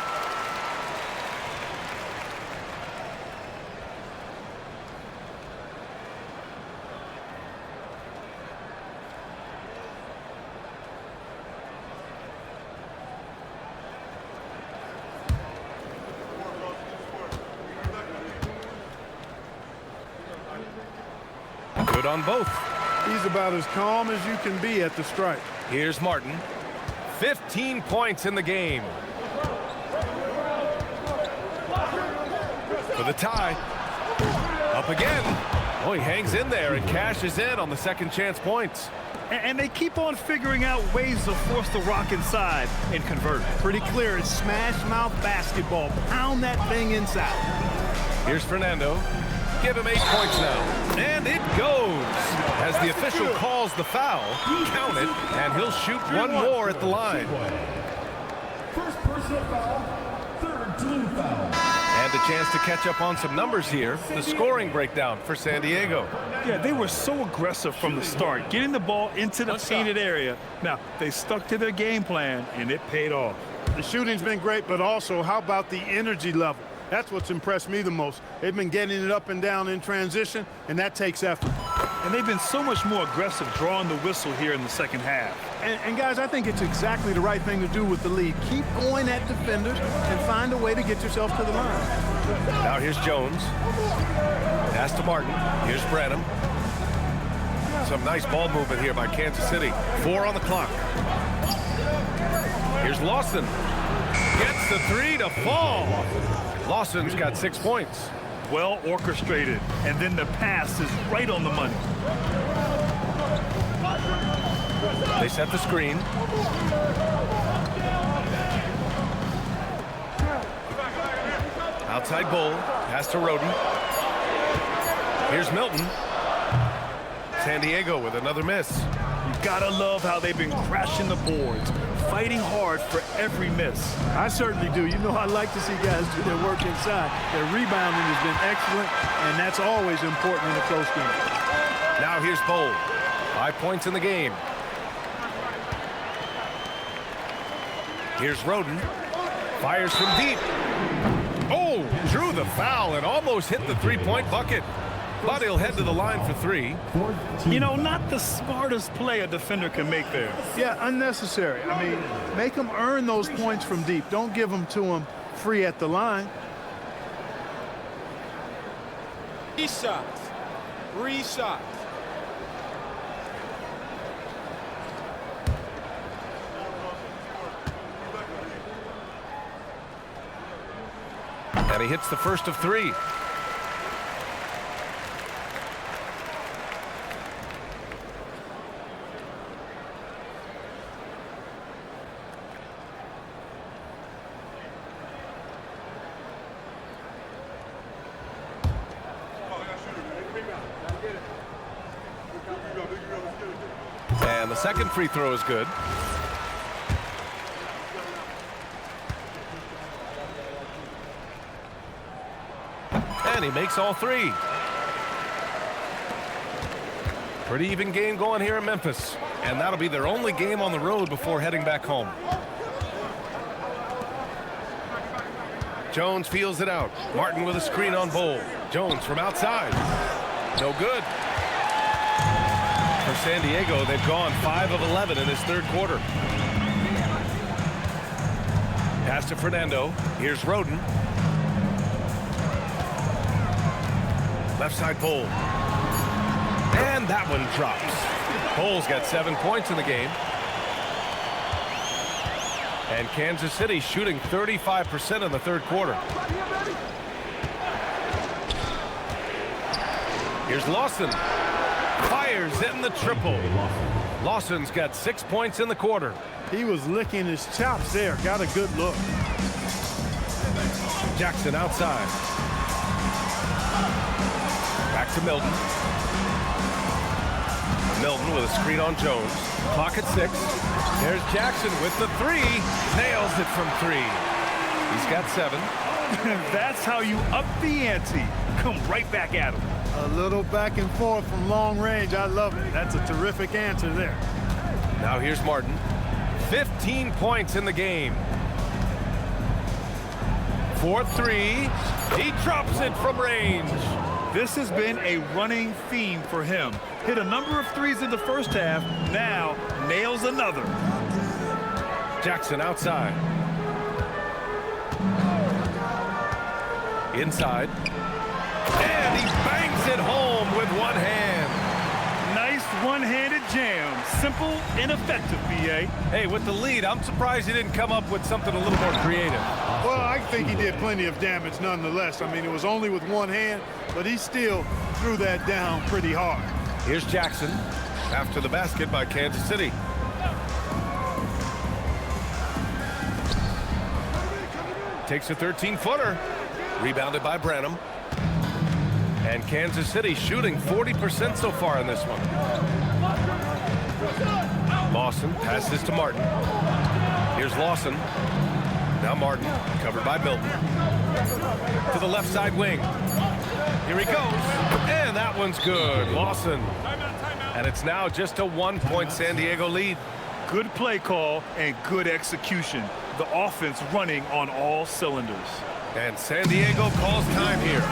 Good on both. He's about as calm as you can be at the stripe. Here's Martin. 15 points in the game. For the tie. Up again. Oh, he hangs in there and cashes in on the second chance points. And they keep on figuring out ways to force the rock inside and convert. Pretty clear. It's smash mouth basketball. Pound that thing inside. Here's Fernando. Give him 8 points now. And it goes. As the official calls the foul, count it, and he'll shoot one more at the line. First personal foul, third team foul. And a chance to catch up on some numbers here. The scoring breakdown for San Diego. Yeah, they were so aggressive from the start, getting the ball into the painted area. Now, they stuck to their game plan, and it paid off. The shooting's been great, but also how about the energy level? That's what's impressed me the most. They've been getting it up and down in transition, and that takes effort. And they've been so much more aggressive drawing the whistle here in the second half. And guys, I think it's exactly the right thing to do with the lead. Keep going at defenders and find a way to get yourself to the line. Now here's Jones. Pass to Martin. Here's Venom. Some nice ball movement here by Kansas City. 4 on the clock. Here's Lawson. Gets the three to fall. Lawson's got 6 points. Well orchestrated, and then the pass is right on the money. They set the screen. Outside Bull. Pass to Roden. Here's Milton. San Diego with another miss. You gotta love how they've been crashing the boards, fighting hard for every miss. I certainly do. You know, I like to see guys do their work inside. Their rebounding has been excellent, and that's always important in a close game. Now here's Bowl. 5 points in the game. Here's Roden. Fires from deep. Oh, drew the foul and almost hit the three-point bucket. But he'll head to the line for 3. You know, not the smartest play a defender can make there. Yeah, unnecessary. I mean, make them earn those points from deep. Don't give them to them free at the line. 3 shots. 3 shots. And he hits the first of 3. And the second free throw is good. And he makes all 3. Pretty even game going here in Memphis. And that'll be their only game on the road before heading back home. Jones feels it out. Martin with a screen on Bowl. Jones from outside. No good. For San Diego, they've gone 5 of 11 in this third quarter. Pass to Fernando. Here's Roden. Left side Bowl. And that one drops. Bowl's got 7 points in the game. And Kansas City shooting 35% in the third quarter. Here's Lawson. Fires in the triple. Lawson's got 6 points in the quarter. He was licking his chops there. Got a good look. Jackson outside. Back to Milton. Milton with a screen on Jones. Clock at 6. There's Jackson with the 3. Nails it from 3. He's got 7. That's how you up the ante. Come right back at him. A little back and forth from long range. I love it. That's a terrific answer there. Now here's Martin. 15 points in the game. 4-3. He drops it from range. This has been a running theme for him. Hit a number of threes in the first half. Now nails another. Jackson outside. Inside. And he bangs it home with one hand. Nice one-handed jam. Simple and effective, B.A. Hey, with the lead, I'm surprised he didn't come up with something a little more creative. Well, I think he did plenty of damage nonetheless. I mean, it was only with one hand, but he still threw that down pretty hard. Here's Jackson after the basket by Kansas City. Takes a 13-footer. Rebounded by Branham. And Kansas City shooting 40% so far in this one. Lawson passes to Martin. Here's Lawson. Now Martin, covered by Milton. To the left side wing. Here he goes. And that one's good. Lawson. And it's now just a 1-point San Diego lead. Good play call and good execution. The offense running on all cylinders. And San Diego calls time here.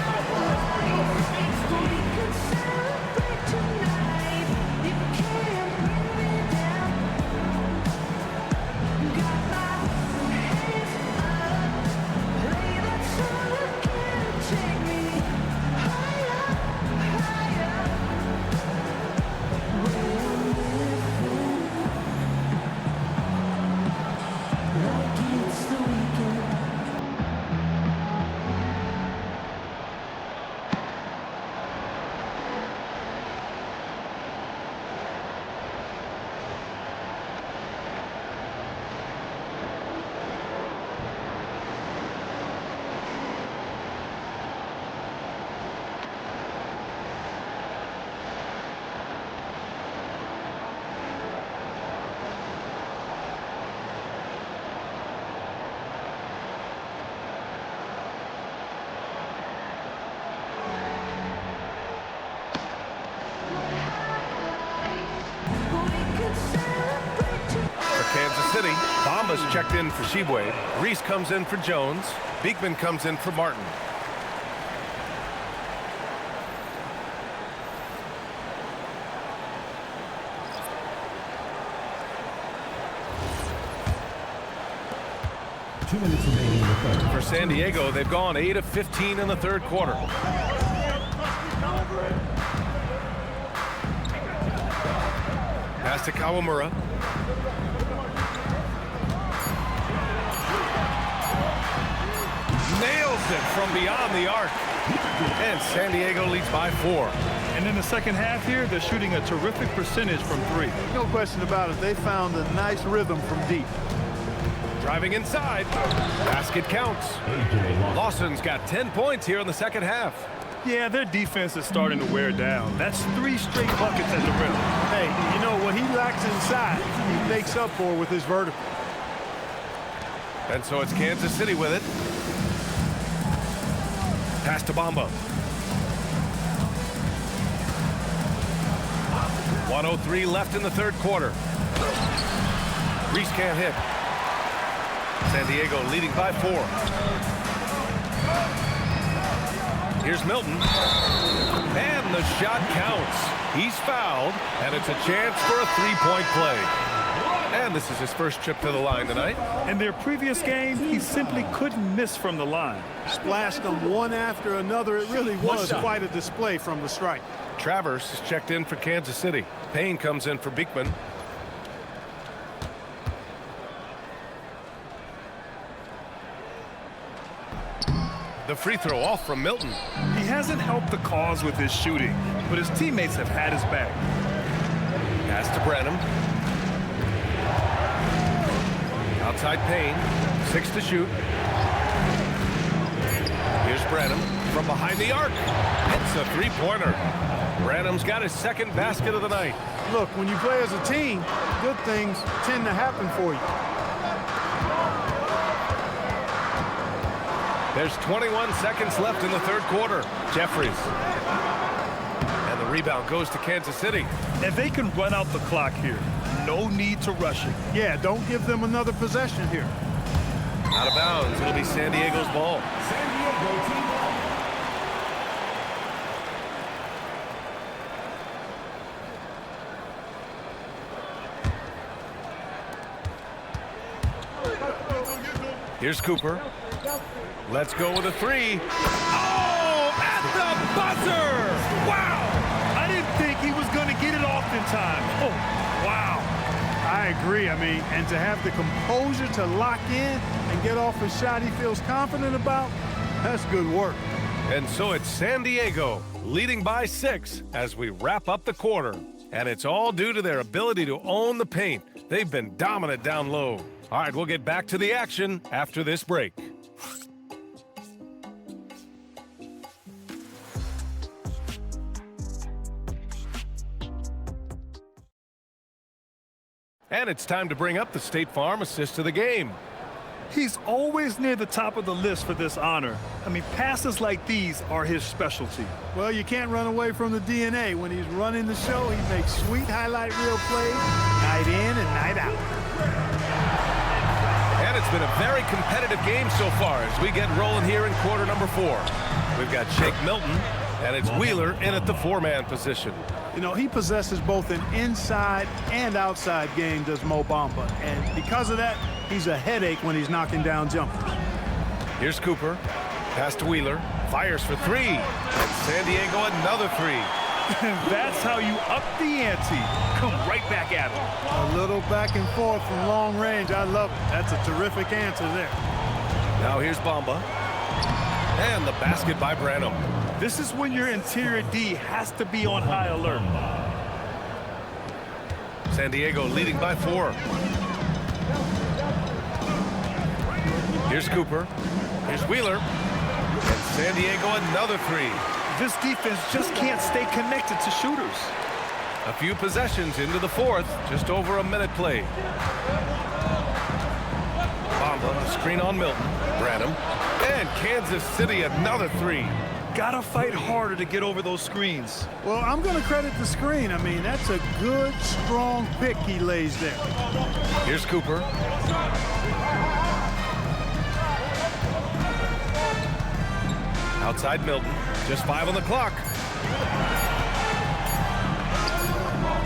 Kansas City. Bamba's checked in for Sheboy. Reese comes in for Jones. Beekman comes in for Martin. Two minutes remaining in the third. For San Diego, they've gone 8 of 15 in the third quarter. Pass to Kawamura. Nails it from beyond the arc. And San Diego leads by 4. And in the second half here, they're shooting a terrific percentage from 3. No question about it. They found a nice rhythm from deep. Driving inside. Basket counts. Lawson's got 10 points here in the second half. Yeah, their defense is starting to wear down. That's 3 straight buckets at the rim. Hey, you know, what he lacks inside, he makes up for with his vertical. And so it's Kansas City with it. Pass to Bamba. 1:03 left in the third quarter. Reese can't hit. San Diego leading by 4. Here's Milton. And the shot counts. He's fouled, and it's a chance for a 3-point play. And this is his first trip to the line tonight. In their previous game, he simply couldn't miss from the line. Splashed them one after another. It really was quite a display from the strike. Travers is checked in for Kansas City. Payne comes in for Beekman. The free throw off from Milton. He hasn't helped the cause with his shooting, but his teammates have had his back. Pass to Venom. Outside Payne. 6 to shoot. Here's Venom from behind the arc. It's a three-pointer. Venom's got his second basket of the night. Look, when you play as a team, good things tend to happen for you. There's 21 seconds left in the third quarter. Jeffries. And the rebound goes to Kansas City. And they can run out the clock here. No need to rush it. Yeah, don't give them another possession here. Out of bounds. It'll be San Diego's ball. San Diego team ball. Here's Cooper. Let's go with a three. Oh, at the buzzer! Wow! I didn't think he was going to get it off in time. Oh, wow. I agree. I mean, and to have the composure to lock in and get off a shot he feels confident about, that's good work. And so it's San Diego leading by 6 as we wrap up the quarter. And it's all due to their ability to own the paint. They've been dominant down low. All right, we'll get back to the action after this break. And it's time to bring up the State Farm assist of the game. He's always near the top of the list for this honor. I mean, passes like these are his specialty. Well, you can't run away from the DNA. When he's running the show, he makes sweet highlight reel plays night in and night out. And it's been a very competitive game so far as we get rolling here in quarter number 4. We've got Shake Milton, and it's Wheeler in at the 4-man position. You know, he possesses both an inside and outside game, does Mo Bamba. And because of that, he's a headache when he's knocking down jumpers. Here's Cooper. Pass to Wheeler. Fires for 3. And San Diego another 3. That's how you up the ante. Come right back at him. A little back and forth from long range. I love it. That's a terrific answer there. Now here's Bamba. And the basket by Venom. This is when your interior D has to be on high alert. San Diego leading by 4. Here's Cooper. Here's Wheeler. And San Diego another 3. This defense just can't stay connected to shooters. A few possessions into the 4th, just over a minute played. Bamba, screen on Milton. Venom. And Kansas City another 3. Gotta fight harder to get over those screens. Well, I'm going to credit the screen. I mean, that's a good, strong pick he lays there. Here's Cooper. Outside Milton. Just 5 on the clock.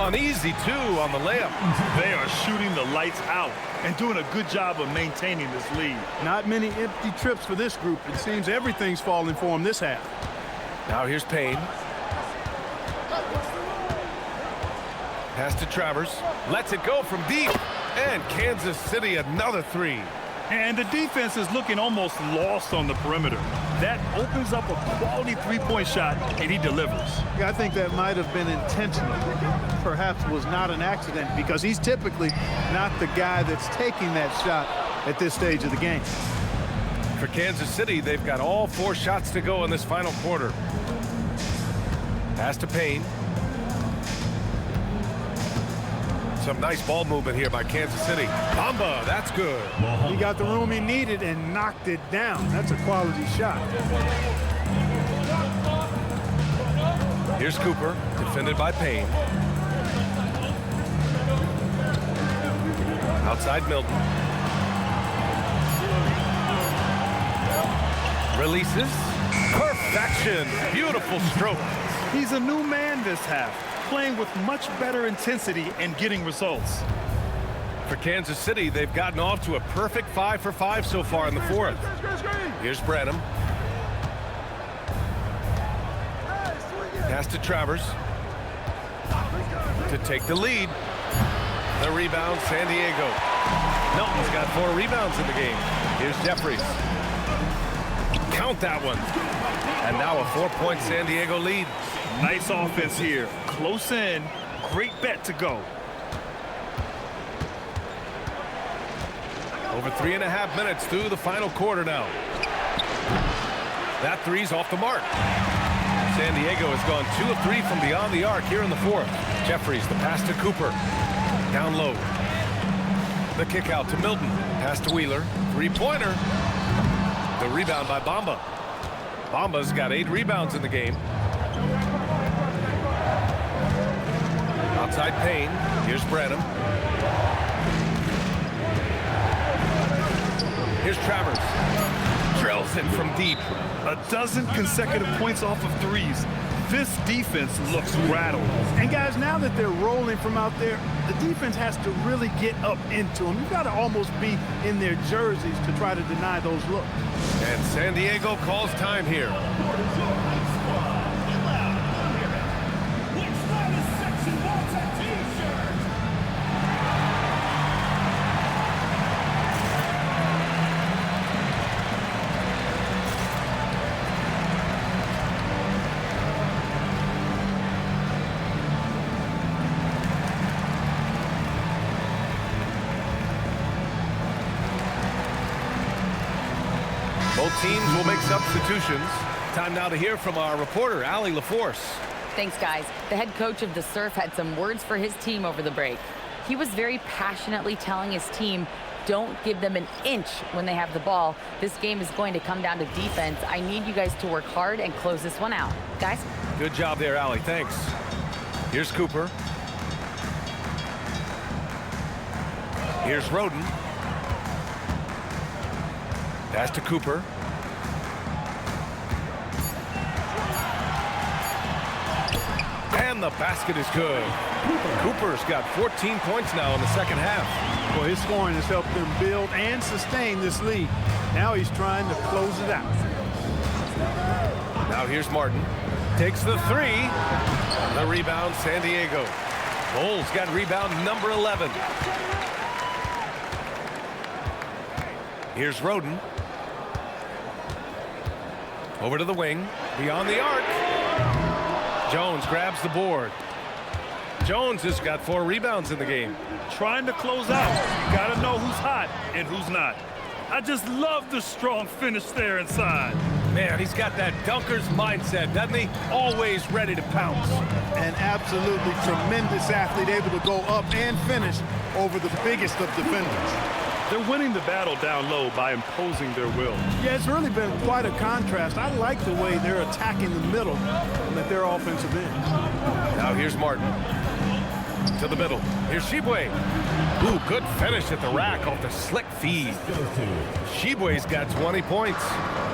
An easy 2 on the layup. They are shooting the lights out and doing a good job of maintaining this lead. Not many empty trips for this group. It seems everything's falling for him this half. Now here's Payne. Pass to Travers. Lets it go from deep. And Kansas City another 3. And the defense is looking almost lost on the perimeter. That opens up a quality three-point shot, and he delivers. Yeah, I think that might have been intentional. Perhaps was not an accident because he's typically not the guy that's taking that shot at this stage of the game. For Kansas City, they've got all 4 shots to go in this final quarter. Pass to Payne. Some nice ball movement here by Kansas City. Bamba, that's good. He got the room he needed and knocked it down. That's a quality shot. Here's Cooper, defended by Payne. Outside Milton. Releases. Perfection. Beautiful stroke. He's a new man this half, playing with much better intensity and getting results. For Kansas City, they've gotten off to a perfect 5 for 5 so far in the 4th. Here's Venom. Pass to Travers to take the lead. The rebound, San Diego. Milton's got 4 rebounds in the game. Here's Jeffries. Count that one. And now a 4-point San Diego lead. Nice offense here. Close in, great bet to go. Over 3.5 minutes through the final quarter now. That three's off the mark. San Diego has gone 2 of 3 from beyond the arc here in the fourth. Jeffries, the pass to Cooper. Down low. The kick out to Milton. Pass to Wheeler. Three-pointer. The rebound by Bamba. Bamba's got 8 rebounds in the game. Outside Payne. Here's Venom. Here's Travers. Drills in from deep. A dozen consecutive points off of threes. This defense looks rattled. And guys, now that they're rolling from out there, the defense has to really get up into them. You've got to almost be in their jerseys to try to deny those looks. And San Diego calls time here. Both teams will make substitutions. Time now to hear from our reporter, Allie LaForce. Thanks, guys. The head coach of the Surf had some words for his team over the break. He was very passionately telling his team, don't give them an inch when they have the ball. This game is going to come down to defense. I need you guys to work hard and close this one out. Guys? Good job there, Allie. Thanks. Here's Cooper. Here's Roden. Pass to Cooper. And the basket is good. Cooper's got 14 points now in the second half. Well, his scoring has helped them build and sustain this lead. Now he's trying to close it out. Now here's Martin. Takes the three. The rebound, San Diego. Bulls got rebound number 11. Here's Roden. Over to the wing. Beyond the arc. Jones grabs the board. Jones has got 4 rebounds in the game. Trying to close out. You got to know who's hot and who's not. I just love the strong finish there inside. Man, he's got that dunker's mindset, doesn't he? Always ready to pounce. An absolutely tremendous athlete, able to go up and finish over the biggest of defenders. They're winning the battle down low by imposing their will. Yeah, it's really been quite a contrast. I like the way they're attacking the middle and at their offensive end. Now here's Martin. To the middle. Here's Shibwe. Ooh, good finish at the rack off the slick feed. Shibwe's got 20 points.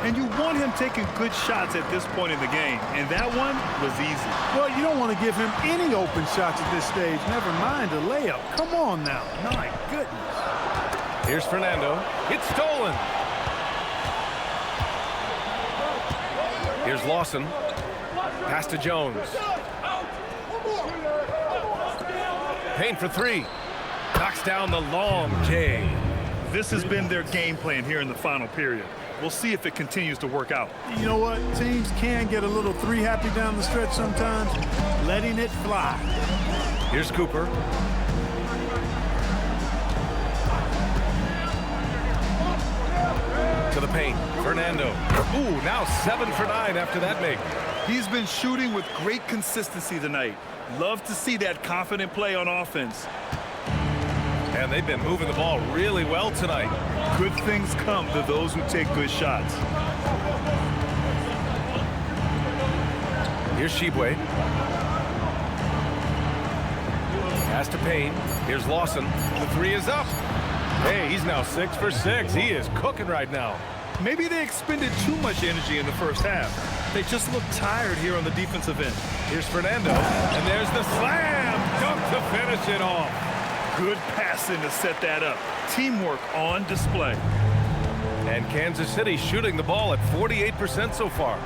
And you want him taking good shots at this point in the game, and that one was easy. Well, you don't want to give him any open shots at this stage, never mind a layup. Come on now. My goodness. Here's Fernando. It's stolen. Here's Lawson. Pass to Jones. Payne for 3. Knocks down the long J. This has been their game plan here in the final period. We'll see if it continues to work out. You know what? Teams can get a little 3-happy down the stretch sometimes, letting it fly. Here's Cooper. To the paint. Fernando. Ooh, now 7 for 9 after that make. He's been shooting with great consistency tonight. Love to see that confident play on offense. And they've been moving the ball really well tonight. Good things come to those who take good shots. Here's Shibwe. Pass to Payne. Here's Lawson. The 3 is up. Hey, he's now 6 for 6. He is cooking right now. Maybe they expended too much energy in the first half. They just look tired here on the defensive end. Here's Fernando. And there's the slam dunk to finish it off. Good passing to set that up. Teamwork on display. And Kansas City shooting the ball at 48% so far.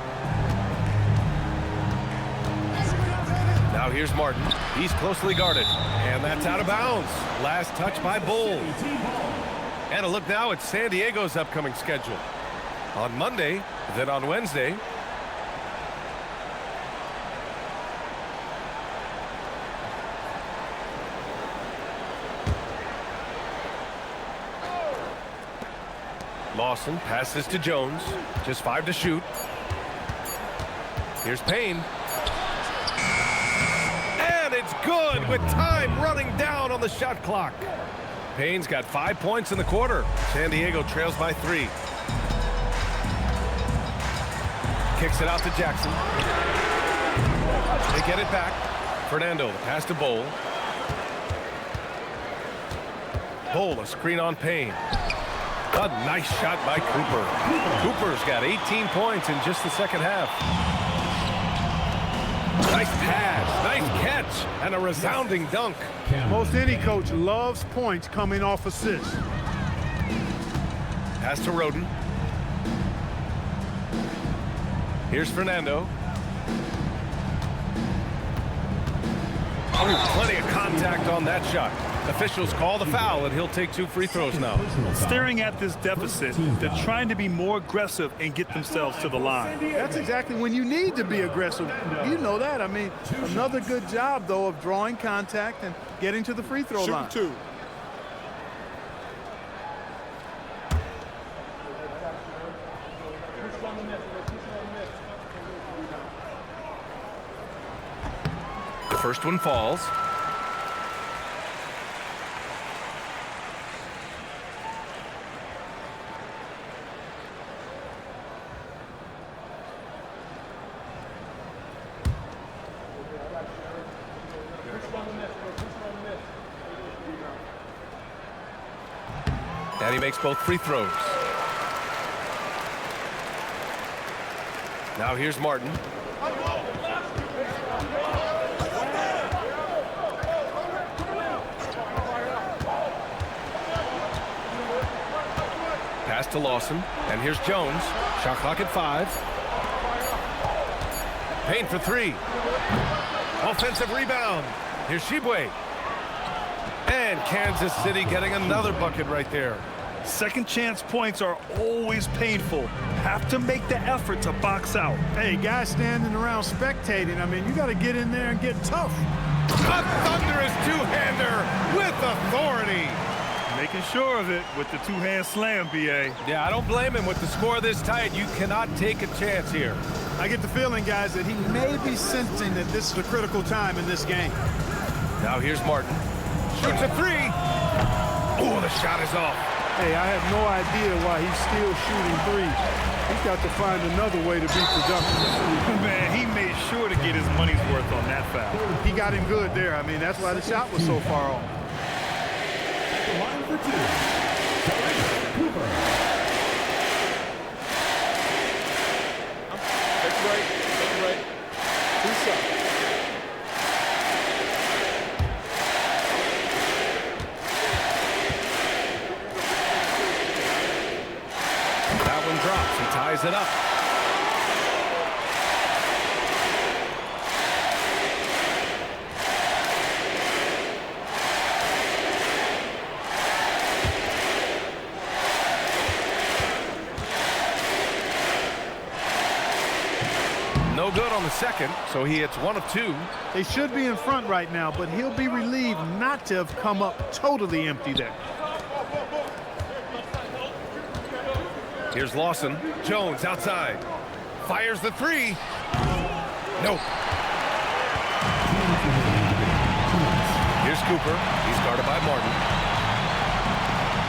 Now here's Martin. He's closely guarded. And that's out of bounds. Last touch by Bull. And a look now at San Diego's upcoming schedule. On Monday, then on Wednesday. Lawson passes to Jones. Just 5 to shoot. Here's Payne. And it's good with time running down on the shot clock. Payne's got 5 points in the quarter. San Diego trails by 3. Kicks it out to Jackson. They get it back. Fernando, the pass to Bowl. Bowl, a screen on Payne. A nice shot by Cooper. Cooper's got 18 points in just the second half. Nice pass, nice catch, and a resounding dunk. Most any coach loves points coming off assists. Pass to Roden. Here's Fernando. Oh, plenty of contact on that shot. Officials call the foul, and he'll take 2 free throws now. Staring at this deficit, they're trying to be more aggressive and get themselves to the line. That's exactly when you need to be aggressive. You know that. I mean, another good job, though, of drawing contact and getting to the free throw line. Shoot 2. The first one falls. And he makes both free throws. Now here's Martin. Pass to Lawson. And here's Jones. Shot clock at 5. Payne for 3. Offensive rebound. Here's Shibwe. And Kansas City getting another bucket right there. Second chance points are always painful. Have to make the effort to box out. Hey, guys standing around spectating, I mean, you got to get in there and get tough. A thunderous two-hander with authority. Making sure of it with the two-hand slam, B.A. Yeah, I don't blame him. With the score this tight, you cannot take a chance here. I get the feeling, guys, that he may be sensing that this is a critical time in this game. Now here's Martin. Shoots a 3. Oh, the shot is off. Hey, I have no idea why he's still shooting 3s. He's got to find another way to be productive. Man, he made sure to get his money's worth on that foul. He got him good there. I mean, that's why the shot was so far off. The line for 2. Cooper. Take it right. 2 shots. That one drops. He ties it up. No good on the second, so he hits 1 of 2. They should be in front right now, but he'll be relieved not to have come up totally empty there. Here's Lawson. Jones outside. Fires the 3. Nope. Here's Cooper. He's guarded by Martin.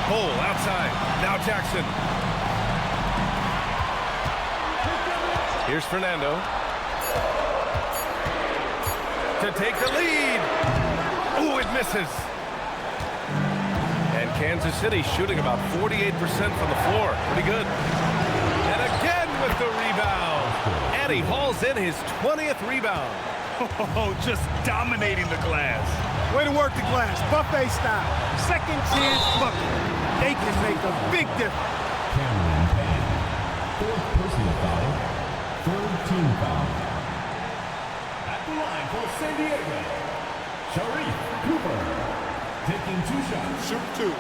Cole outside. Now Jackson. Here's Fernando. To take the lead. Ooh, it misses. And Kansas City shooting about 48% from the floor. Pretty good. And again with the rebound. And he hauls in his 20th rebound. Oh, just dominating the glass. Way to work the glass, buffet style. Second chance bucket. They can make a big difference. Cameron Payne. 4th personal foul. 3rd team foul. At the line for San Diego, Sharif Cooper. Taking 2 shots. Shoot 2.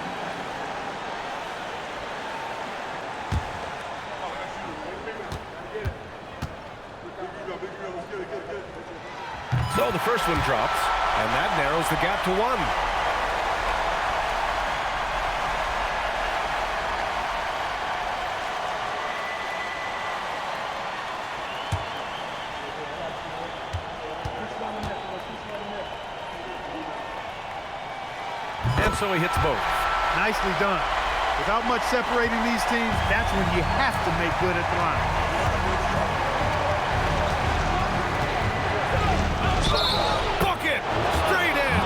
So the first one drops, and that narrows the gap to 1. And so he hits both. Nicely done. Without much separating these teams, that's when you have to make good at the line. Bucket! Straight in!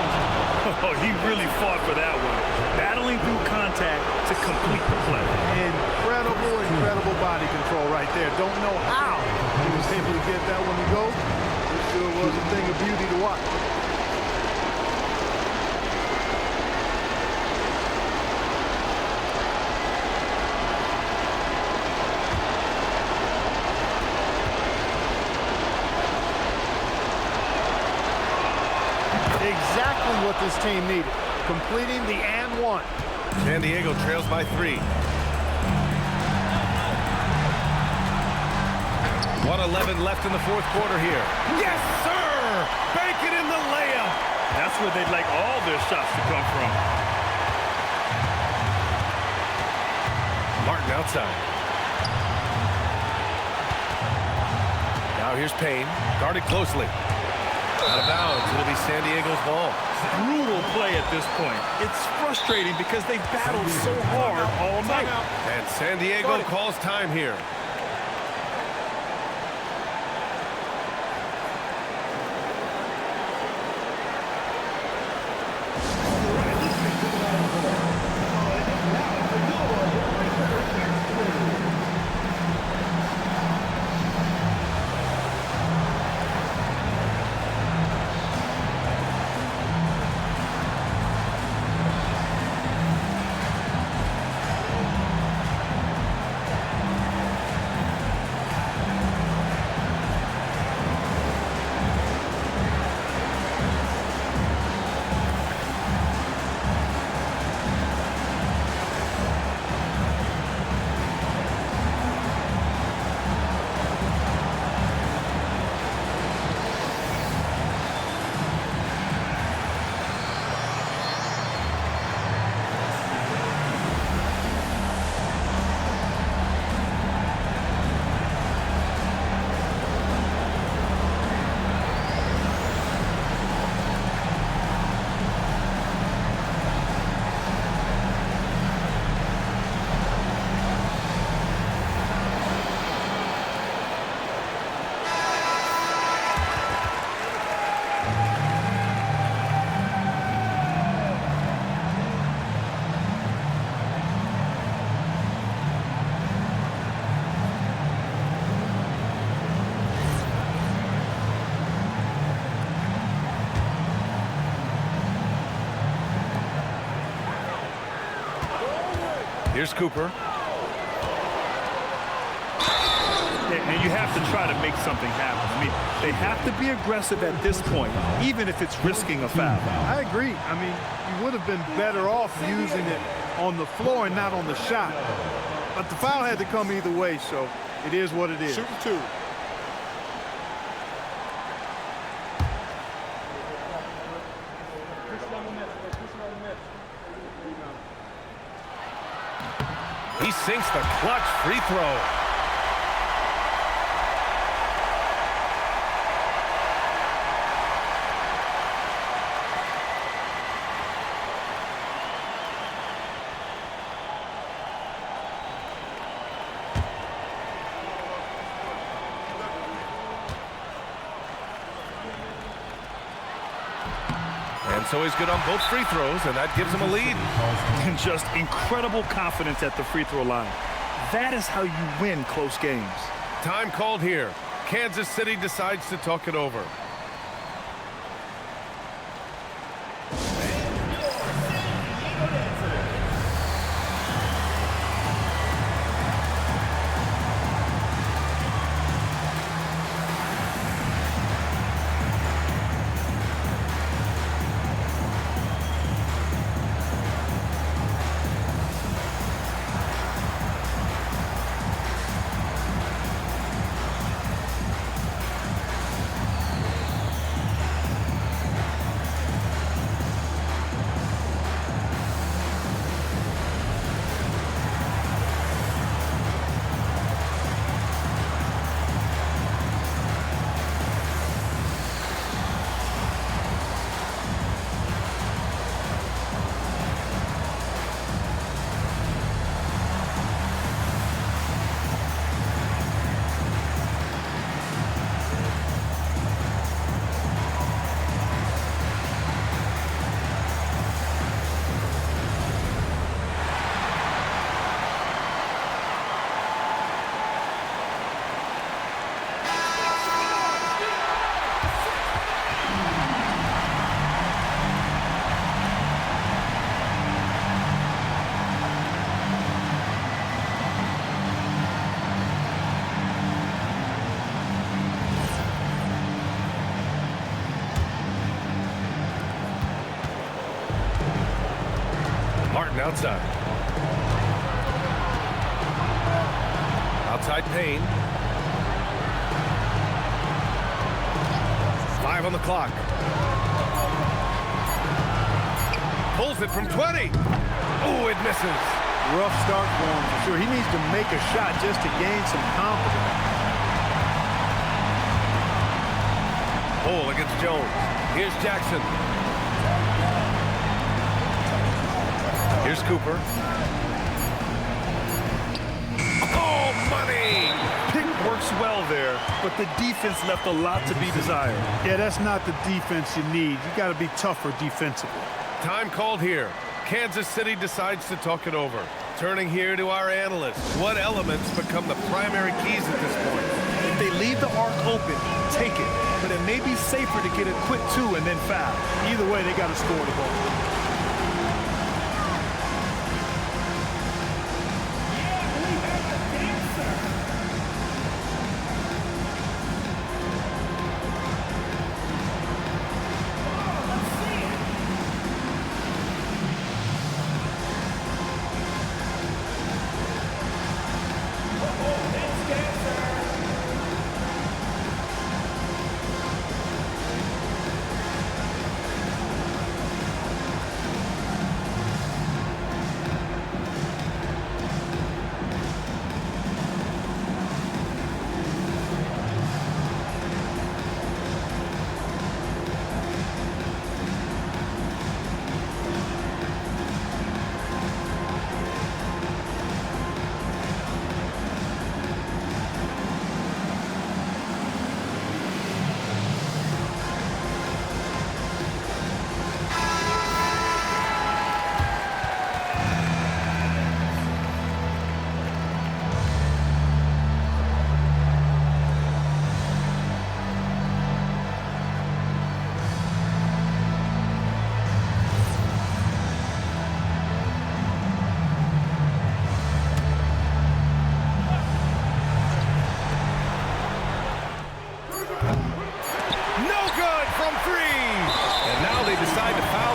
Oh, he really fought for that one. Battling through contact to complete the play. Incredible body control right there. Don't know how he was able to get that one to go. It sure was a thing of beauty to watch. Exactly what this team needed. Completing the and one. San Diego trails by 3. 1:11 left in the fourth quarter here. Yes, sir! Bacon in the layup. That's where they'd like all their shots to come from. Martin outside. Now here's Payne. Guarded closely. Out of bounds. It'll be San Diego's ball. Brutal play at this point. It's frustrating because they've battled so hard all night. And San Diego calls time here. Here's Cooper. And you have to try to make something happen. I mean, they have to be aggressive at this point, even if it's risking a foul. I agree. I mean, you would have been better off using it on the floor and not on the shot. But the foul had to come either way, so it is what it is. Shoot 2. He sinks the clutch free throw. And so he's good on both free throws, and that gives him a lead. And just incredible confidence at the free throw line. That is how you win close games. Time called here. Kansas City decides to talk it over. Martin outside. Outside Payne. 5 on the clock. Pulls it from 20. Oh, it misses. Rough start for him, for sure. He needs to make a shot just to gain some confidence. Ball against Jones. Here's Jackson. Here's Cooper. Oh, money! Pick works well there, but the defense left a lot to be desired. Yeah, that's not the defense you need. You got to be tougher defensively. Time called here. Kansas City decides to talk it over. Turning here to our analysts. What elements become the primary keys at this point? If they leave the arc open, take it. But it may be safer to get a quick 2 and then foul. Either way, they got to score the ball.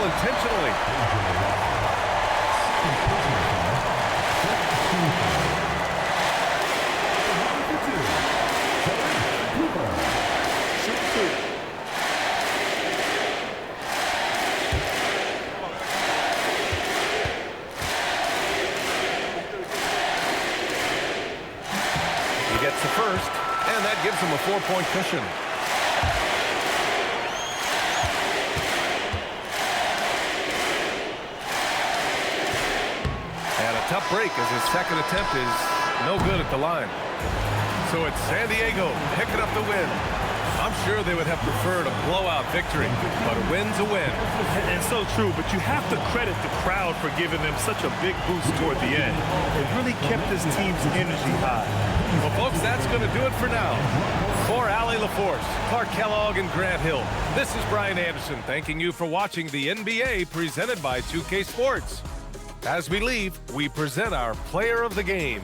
Intentionally. He gets the first, and that gives him a 4-point cushion. Tough break as his second attempt is no good at the line. So it's San Diego picking up the win. I'm sure they would have preferred a blowout victory, but a win's a win. And so true, but you have to credit the crowd for giving them such a big boost toward the end. It really kept this team's energy high. Well, folks, that's going to do it for now. For Allie LaForce, Clark Kellogg, and Grant Hill, this is Brian Anderson thanking you for watching the NBA presented by 2K Sports. As we leave, we present our player of the game.